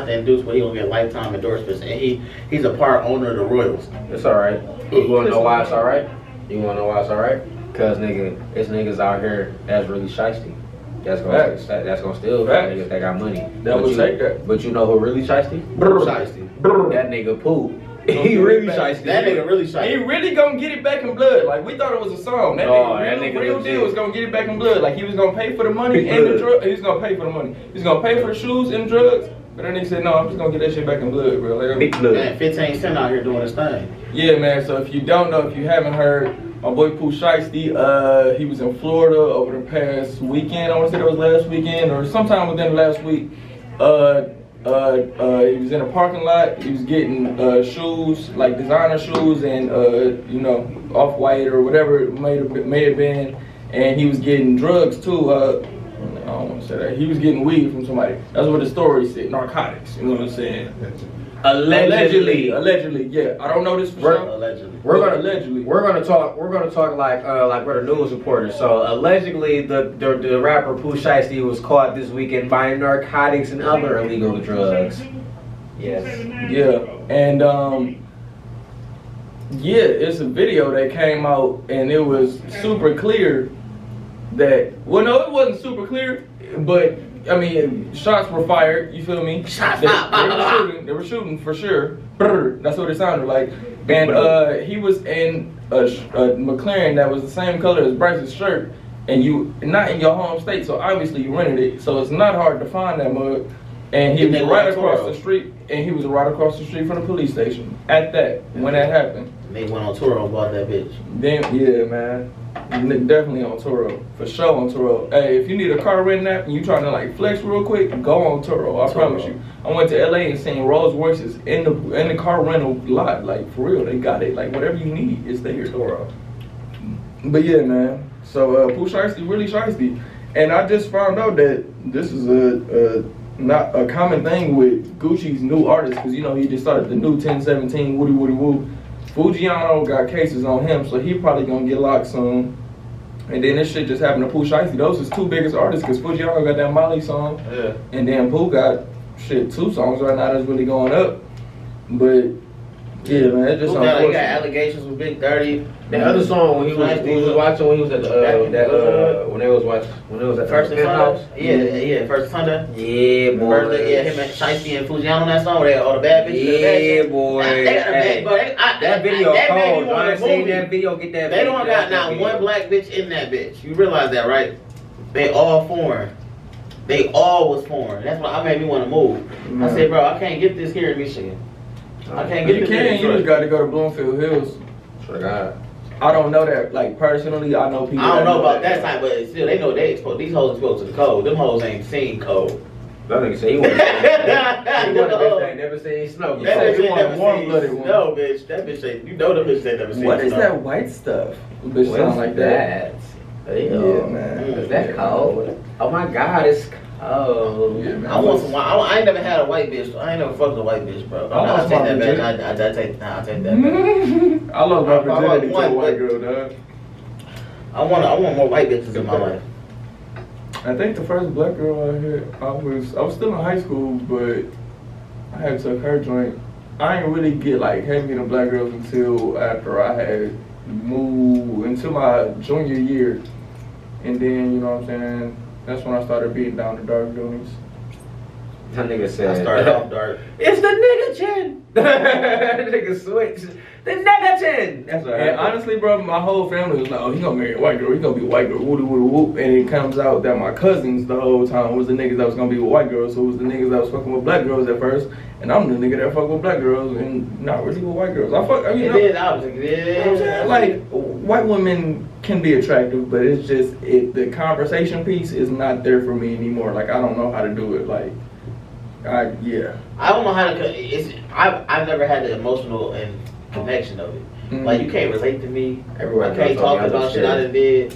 to induce where he gonna get lifetime endorsements. And he's a part owner of the Royals. It's alright. You wanna know why it's alright? You wanna know why it's alright? Cause nigga, it's niggas out here that's really shiesty. That's gonna steal niggas that got money. That would take that. But you know who really shiesty? Shiesty. That nigga Pooh. He really shiesty. That nigga really shiesty. He really gonna get it back in blood. Like we thought it was a song. That nigga real deal was gonna get it back in blood. Like he was gonna pay for the money and the drugs. He was gonna pay for the money. He was gonna pay for the shoes and drugs. But then he said, no, I'm just gonna get that shit back in blood, bro. Like, Big blood. Man, 15 Cent out here doing his thing. yeah, man. So if you don't know, if you haven't heard, my boy Pooh Shiesty, he was in Florida over the past weekend. I want to say that was last weekend or sometime within the last week. He was in a parking lot. He was getting shoes, like designer shoes, and Off-White or whatever it may have been. And he was getting drugs too. I don't want to say that. He was getting weed from somebody. That's what the story said. Narcotics. You know what I'm saying? Allegedly, yeah. I don't know this for sure. Allegedly. We're gonna talk like we're the news reporters. So allegedly, the rapper Pooh Shiesty was caught this weekend buying narcotics and other illegal drugs. Yes. Yeah, and yeah, it's a video that came out, and it was super clear that. Well, no, it wasn't super clear, but. I mean, shots were fired, you feel me? They were shooting for sure. Brr, that's what it sounded like. And he was in a McLaren that was the same color as Bryce's shirt, and you not in your home state, so obviously you rented it. So it's not hard to find that mug. And he was right across the street, from the police station at that when that happened. They went on tour and bought that bitch. Then yeah, man. Definitely on Turo. For sure on Turo. Hey, if you need a car renting app and you trying to like flex real quick, go on Turo. I promise you. I went to LA and seen Rolls Royces in the car rental lot. Like for real, they got it. Like whatever you need, it's there. Turo. But yeah, man. So Pooh Shiesty, really shiesty. And I just found out that this is not a common thing with Gucci's new artists, because you know he just started the new 1017 Woody Woody Woo. Fujiano got cases on him, so he probably gonna get locked soon. And then this shit just happened to Pooh Shiesty. Those is two biggest artists, because Fujiano got that Molly song, and then Pooh got two songs right now that's really going up. But yeah, man, it just he got allegations with Big 30. The other song when he was watching when he was at when they was at First and Sunday. Yeah, First Sunday. Yeah, boy. Him and Shiesty and Fujiano on that song where they all the bad bitches. Yeah, boy. That video cold. I seen that video. Get that. They don't got not one black bitch in that bitch. You realize that, right? They all foreign. They all was foreign. That's why I made me want to move. I said, bro, I can't get this here in Michigan. I can't get this here. You just got to go to Bloomfield Hills. Swear to God. I don't know that, like, personally. I know people. I don't know about that time, but still, they know they exposed. These hoes exposed to the code. Them hoes ain't seen code. That nigga say he want to never seen snow. That bitch ain't never warm-blooded seen snow, bitch. That bitch ain't, you know the bitch ain't never seen snow. What is that white stuff? Bitch sound like that. Yeah, man. Is that cold? Oh my God, it's cold. Yeah, man. I want some. I ain't never had a white bitch. I ain't never fucked a white bitch, bro. I'll take that back. I'll take that back. I love my virginity to a white girl, dog. I want more white bitches in my life. I think the first black girl out here, I was still in high school, but I had took her joint. I didn't really get like heavy into black girls until after I had moved into my junior year, and then you know what I'm saying. That's when I started beating down the dark dudes. That nigga said. I started off dark. It's the nigga chin. The nigga switch. The nigga chin. That's what And honestly, bro, my whole family was like, oh, he gonna marry a white girl. He gonna be a white girl. Whoop, whoop, whoop. And it comes out that my cousins the whole time was the niggas that was gonna be with white girls. So it was the niggas that was fucking with black girls at first. And I'm the nigga that fuck with black girls and not really with white girls. It is opposite. You know what I'm saying? Like, white women can be attractive, but it's just, the conversation piece is not there for me anymore. Like, I don't know how to do it. Like, I don't know how to. I've never had the emotional and connection of it. Mm-hmm. Like, you can't relate to me. Everyone I can't talk knows about shit I done did.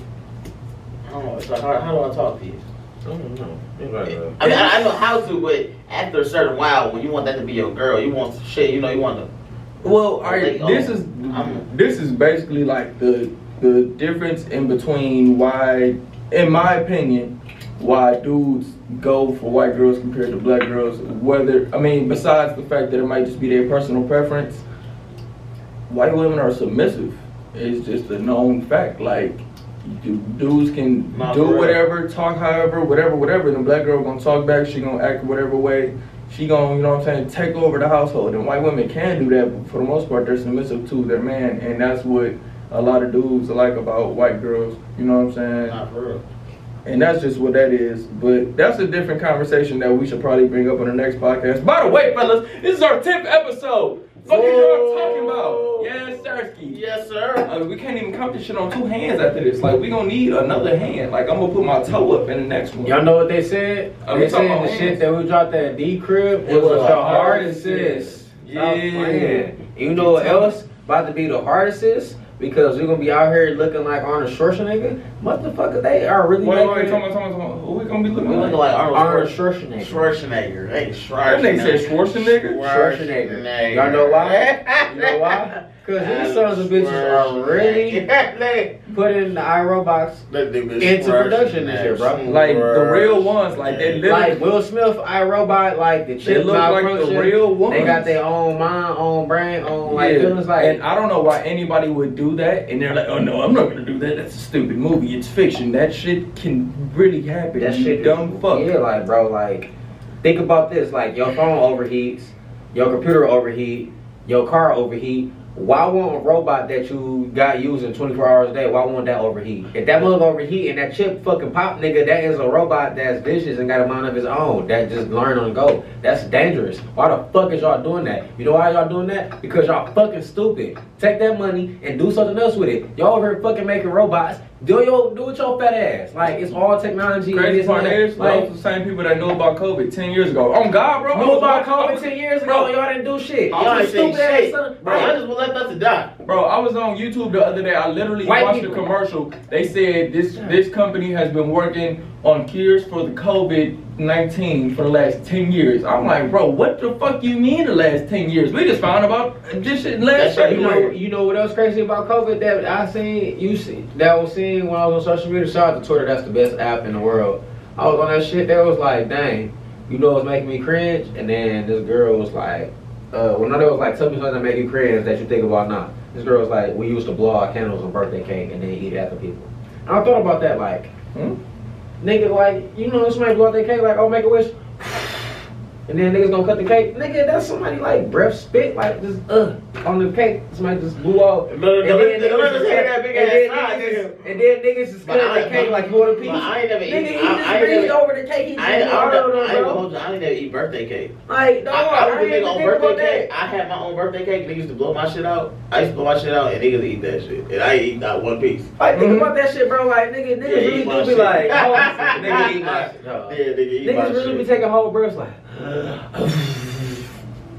I don't know. It's like, how do I talk to you? I don't know. I mean, I know how to, but after a certain while, when you want that to be your girl, you want some shit. You know, you want to. well, all right, this is basically like the difference in between why, in my opinion, why dudes go for white girls compared to black girls. Besides the fact that it might just be their personal preference, white women are submissive. It's just a known fact. Like, dudes can do whatever, talk however, whatever. And the black girl gonna talk back. She gonna act whatever way. She gonna, you know what I'm saying, take over the household. And white women can do that, but for the most part, they're submissive to their man. And that's what a lot of dudes like about white girls. You know what I'm saying? Not for real. And that's just what that is. But that's a different conversation that we should probably bring up on the next podcast. By the way, fellas, this is our 10th episode. What is y'all talking about? Yes, Sirski. Yes, sir. We can't even count this shit on 2 hands after this. Like, we gonna need another hand. Like, I'm gonna put my toe up in the next one. Y'all know what they said? They said the shit that we dropped at D crib was the hardest. Yeah. You know what else about to be the hardest? Because we're gonna be out here looking like Arnold Schwarzenegger. Motherfucker, they are really Wait, come on. Who we gonna be looking We like? look like Arnold Schwarzenegger. Schwarzenegger. Hey, That Schwarzenegger. nigga said Schwarzenegger? Schwarzenegger. Y'all know why? You know why? Because these sons of bitches are really putting the iRobots into production this year, bro. Like, the real ones. Like, they literally. Like Will Smith, iRobot, like the They chip look like the real ones. They got their own mind, own brain, own like feelings. Like, and I don't know why anybody would do that. And they're like, oh no, I'm not gonna do that. That's a stupid movie. It's fiction. That shit can really happen. that You shit dumb fuck. Yeah, like bro, like think about this. Like your phone overheats, your computer overheat, your car overheat. Why won't a robot that you got using 24 hours a day, why won't that overheat? If that mug overheat and that chip fucking pop, nigga, that is a robot that's vicious and got a mind of his own. That just learn on the go. That's dangerous. Why the fuck is y'all doing that? You know why y'all doing that? Because y'all fucking stupid. Take that money and do something else with it. Y'all over here fucking making robots. Do it your fat ass. Like, it's all technology. Crazy part is, like, those are the same people that knew about COVID 10 years ago. Oh God, bro. knew about COVID 10 years ago. Y'all didn't do shit. Y'all Y'all ain't saying stupid ass shit. son. Bro, I just left us to die. Bro, I was on YouTube the other day. I literally White watched people. a commercial. They said this company has been working on cures for the COVID-19 for the last 10 years. I'm like, bro, what the fuck you mean the last 10 years? We just found about this shit last February. You know what else crazy about COVID that I seen? That I was seeing when I was on social media. Shout out to Twitter. That's the best app in the world. I was on that shit. That was like, dang. You know what's making me cringe? And then this girl was like, there was like, tell me something that make you cringe that you think about now. This girl was like, we used to blow our candles on birthday cake and then eat after people. And I thought about that, like, nigga, like, you know, somebody blow out their cake, like, oh, make a wish. And then niggas gonna cut the cake. Nigga, that's somebody like breath spit, like just on the cake. Somebody just blew off. And then niggas just cut the cake like quarter piece. I ain't never Nigga, he just reached over the cake. He just I ain't never eat birthday cake. Like, no, I was a ain't nigga on think about birthday cake. that. I had my own birthday cake. Niggas used to blow my shit out. I used to blow my shit out, and niggas eat that shit. And I ain't eat not one piece. Like, think about that shit, bro. Like, niggas really do be like, oh, nigga eat my shit. Yeah, nigga eat my shit. Niggas really be taking whole breaths like,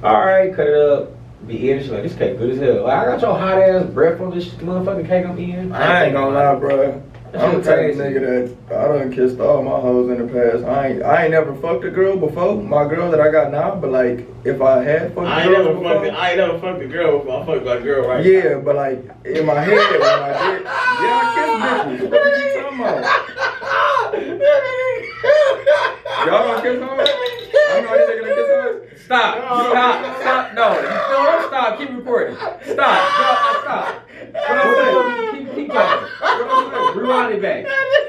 alright, cut it up. Be eating shit like, this cake good as hell. Like, I got your hot ass breath on this motherfucking cake I'm eating. I ain't gonna lie, bro. I'm the type of nigga that I done kissed all my hoes in the past. I ain't never fucked a girl before, my girl that I got now, but like if I had fucked a girl before, I ain't never fucked a girl before. I fucked my girl right now. yeah, but like in my head when I did, yeah, I kissed bitches. What are you talking about? Y'all don't kiss hoes? I'm not taking a kiss hoes. Stop, no, don't stop, keep recording. Stop. What I'm saying? Keep talking. What I'm saying?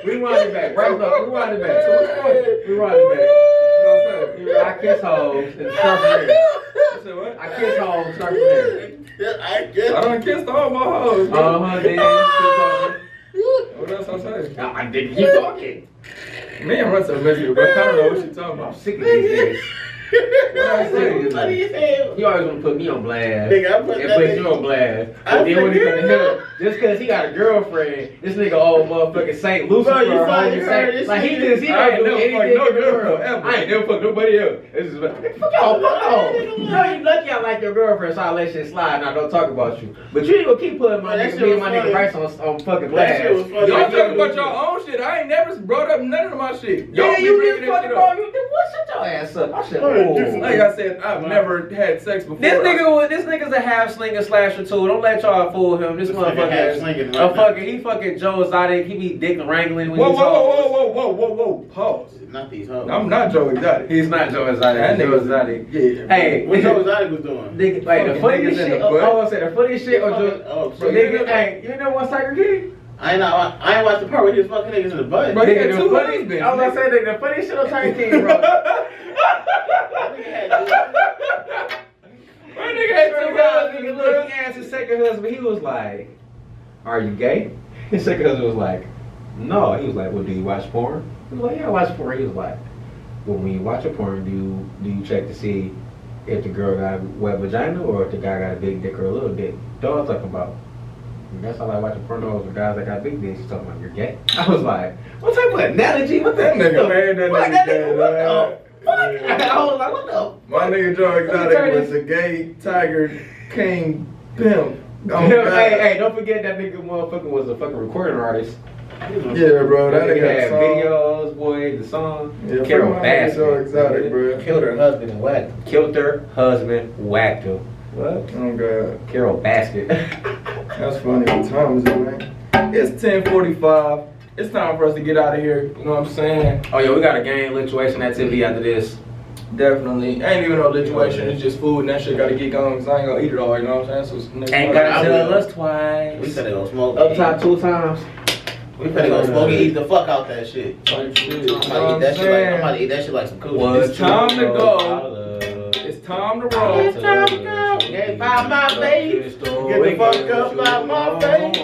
Rewind it back. Right up. Rewind it back. What I'm saying? I kiss hoes and start from there. I said what? I kiss hoes and start from there. I guess. I done kissed all my hoes. Then What else I say? I didn't keep talking. Me and Russ are messy, but I don't know what she talking I'm about. sick of these niggas. What I say? Funny as hell. You always want to put me on blast. Nigga, I put and that put nigga- you on blast. I But then when he forget. come to him, just because he got a girlfriend, this nigga old motherfucking Saint Lucifer. Bro, you probably homie heard Saint. this Like he nigga. just, he I don't ain't do never anything fucked no for the girl world. ever. I ain't never fucked nobody else. This is fuck y'all, fuck off. You know you lucky I like your girlfriend, so I let shit slide and I don't talk about you. But you ain't gonna keep putting my Man, that nigga, shit me and was my nigga funny. Bryce on fucking That blast. shit was funny. Y'all Yeah, talking about your own shit. I ain't never brought up none of my shit. Yeah, be you bringing just that fucking shit bro. up. You what? Shut your ass up. I said, Hey, Like I said, I've never had sex before. This nigga's a half slinger slasher too. Don't let y'all fool him. This nigga motherfucker half is slinging a right now. fucking. He fucking Joe Exotic. He be dick wrangling when Whoa, he's whoa. Pause. Not these hoes. I'm not Joe Exotic. He's not Joe Exotic. That Joe nigga's Exotic. Yeah. Hey, What Joe Exotic was doing? nigga, like the fucking funniest niggas in shit. the butt. I was saying the funniest shit. Or just, Oh, so nigga, hey, you know what's Tiger King? I ain't watched the part where he was fucking niggas in the butt. Bro, he Nigga, got the two funny, husbands. I was gonna say the funniest shit on Tiger King, bro. My nigga had two husbands, Nigga, bro. look, he asked his second husband, he was like, "Are you gay?" His second husband was like, "No." He was like, "Well, do you watch porn?" He was like, "Yeah, I watch porn." He was like, "Well, when you watch a porn, do you check to see if the girl got a wet vagina or if the guy got a big dick or a little dick?" Dog talking about. And that's all I watch pornos with guys that got big dicks. He's talking about you're gay. I was like, what type of analogy? What That nigga, man, that What, nigga that gay, nigga, what man. the fuck? I was like, what the? My nigga Joe Exotic was a gay Tiger King pimp. Oh, Hey, God. hey, don't forget that nigga motherfucker was a fucking recording artist. Yeah, bro, that nigga had had song. videos, boy, the song. Yeah, Carol my nigga Baskin. Joe Exotic, bro. Killed her husband and whacked him. Killed her husband, whacked him. What? Oh, God. Carol Baskin. That's funny. What time is it, man? It's 10:45. It's time for us to get out of here. You know what I'm saying? Oh, yeah, we got a game lituation activity after this. Definitely. Ain't even no lituation. It's just food and that shit gotta get going because I ain't gonna eat it all, you know what I'm saying? So next Ain't time- gotta I tell will. us twice. We finna go smoke. Up top 2 times. We finna go smoke and eat the fuck out that shit. Type shit. I'm You know about what to I'm eat that shit like saying? I'm about to eat that shit like some coochie. What It's time to you go. know about love. It's time to roll. It's time to go. Get by my face. Get the fuck up out my face.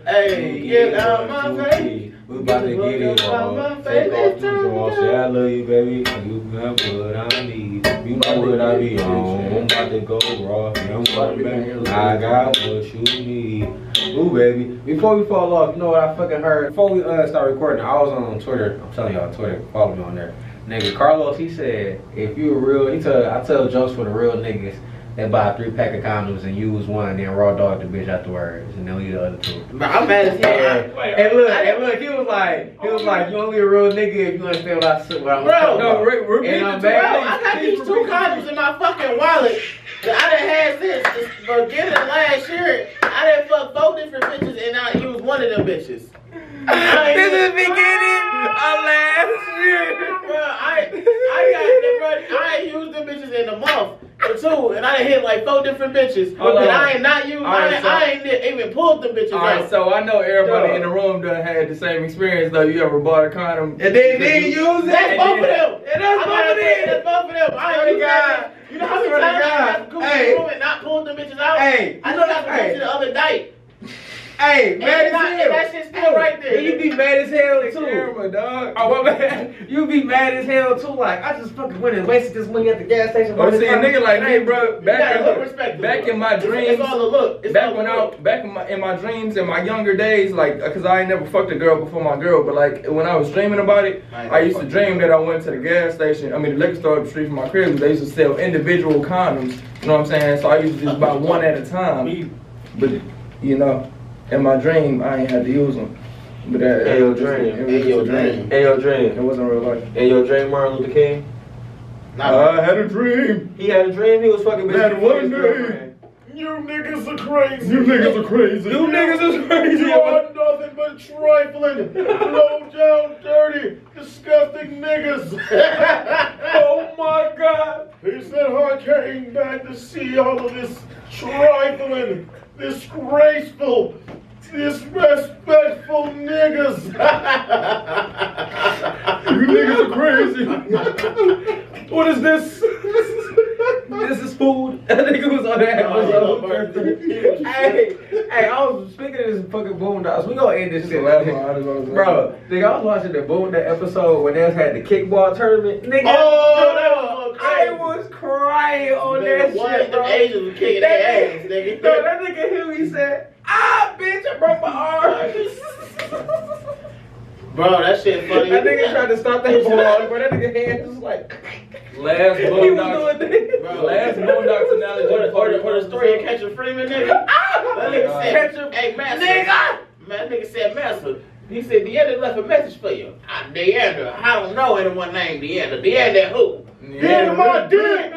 Hey, get out my face. We about to get it on. Take off the draw. Say I love you, baby. You got what I need. You know what I be on. I'm about to go raw. I got what you need. Ooh, baby. Before we fall off, you know what I fucking heard? Before we start recording, I was on Twitter. I'm telling y'all, Twitter. Follow me on there. Nigga, Carlos, he said, if you a real, I tell jokes for the real niggas that buy a 3-pack of condoms and use one, then raw dog the bitch afterwards, and then leave the other 2. Bro, I'm mad as hell. And look, he was like, you only a real nigga if you understand what I'm Bro, talking No, about. repeat And the I'm Bro, back. I got these 2 condoms in my fucking wallet that I done had since the beginning of last year. I done fucked 4 different bitches and I used one of them bitches. This is the beginning of last year. Bro, I ain't used them bitches in a month or 2, and I done hit like 4 different bitches. Hold And on. I ain't not used. Alright, I ain't even pulled them bitches Alright, out. so I know everybody Yo. in the room done had the same experience though. You ever bought a condom? And then use it. That's both of them. And that's both of them. That's both of them. I Swear ain't to used that God. bitch. You know how many Swear to times I God. got to go Hey. in the room and not pulled them bitches out? Hey, I you just know- got to hey. go to the other night. Hey, mad as not- hell. and that shit's still right there. And you be mad as hell too. Camera, dog. Oh, what man? You be mad as hell too. Like, I just fucking went and wasted this money at the gas station. I'm saying, nigga like me, bro. You gotta look respectable. Back in my dreams, It's all a look. It's back all a when look. back in my dreams in my younger days, like, cause I ain't never fucked a girl before my girl, but like when I was dreaming about it, I used to dream that I went to the gas station. I mean, the liquor store up the street from my crib. They used to sell individual condoms. You know what I'm saying? So I used to just buy one at a time. But you know, in my dream, I ain't had to use them. But that, In your it was just- dream. it was In just your a dream. In your It dream. wasn't real life. In your dream, Martin Luther King. I had a dream. He had a dream. He was fucking bitches That before one his day. girlfriend. You niggas are crazy. You niggas are crazy. You niggas is crazy. You are nothing but trifling, low down, dirty, disgusting niggas. Oh my God. He said I came back to see all of this trifling, disgraceful, disrespectful niggas. You niggas are crazy. What is this? This is food. That nigga was on that episode. Hey, I was speaking of this fucking Boondocks. We gonna end this shit. Bro, nigga, I was watching the Boondock episode when they had the kickball tournament. Nigga, I was crying on that shit, bro. The Asians were kicking their ass, nigga. No, that nigga here, he said, bitch, I broke my arm. Bro, that shit funny. That nigga tried to stop that ball, bro. That nigga hand was like... Last Boondocks analogy. Or the story of Catcher Freeman, nigga. That nigga said, hey, Master. Nigga! Man, that nigga said, Master. He said, Deandra left a message for you. Deandra, I don't know anyone named Deandra. Deandra who? Deandra my dick,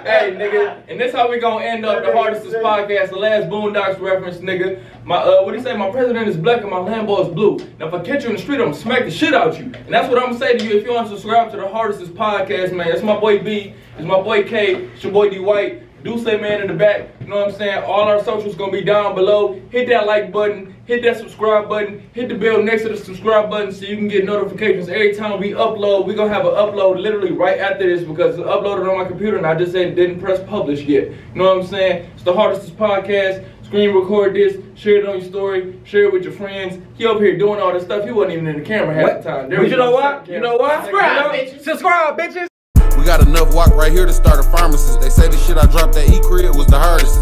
Hey, nigga, and this how we gonna end up the Hardesses podcast, the last Boondocks reference, nigga. What do you say? My president is black and my Lambo is blue. Now, if I catch you in the street, I'm gonna smack the shit out you. And that's what I'm gonna say to you if you want to subscribe to the Hardesses podcast, man. It's my boy B, it's my boy K, it's your boy D White. Do say man in the back, you know what I'm saying? All our socials gonna be down below. Hit that like button, hit that subscribe button, hit the bell next to the subscribe button so you can get notifications every time we upload. We gonna have an upload literally right after this because it's uploaded on my computer and I just didn't press publish yet. You know what I'm saying? It's the Hardesses podcast. Screen record this, share it on your story, share it with your friends. He over here doing all this stuff. He wasn't even in the camera half the time. But you know what? You know what? Subscribe, bitches. We got enough walk right here to start a pharmacist. They say the shit I dropped at E crib was the hardest.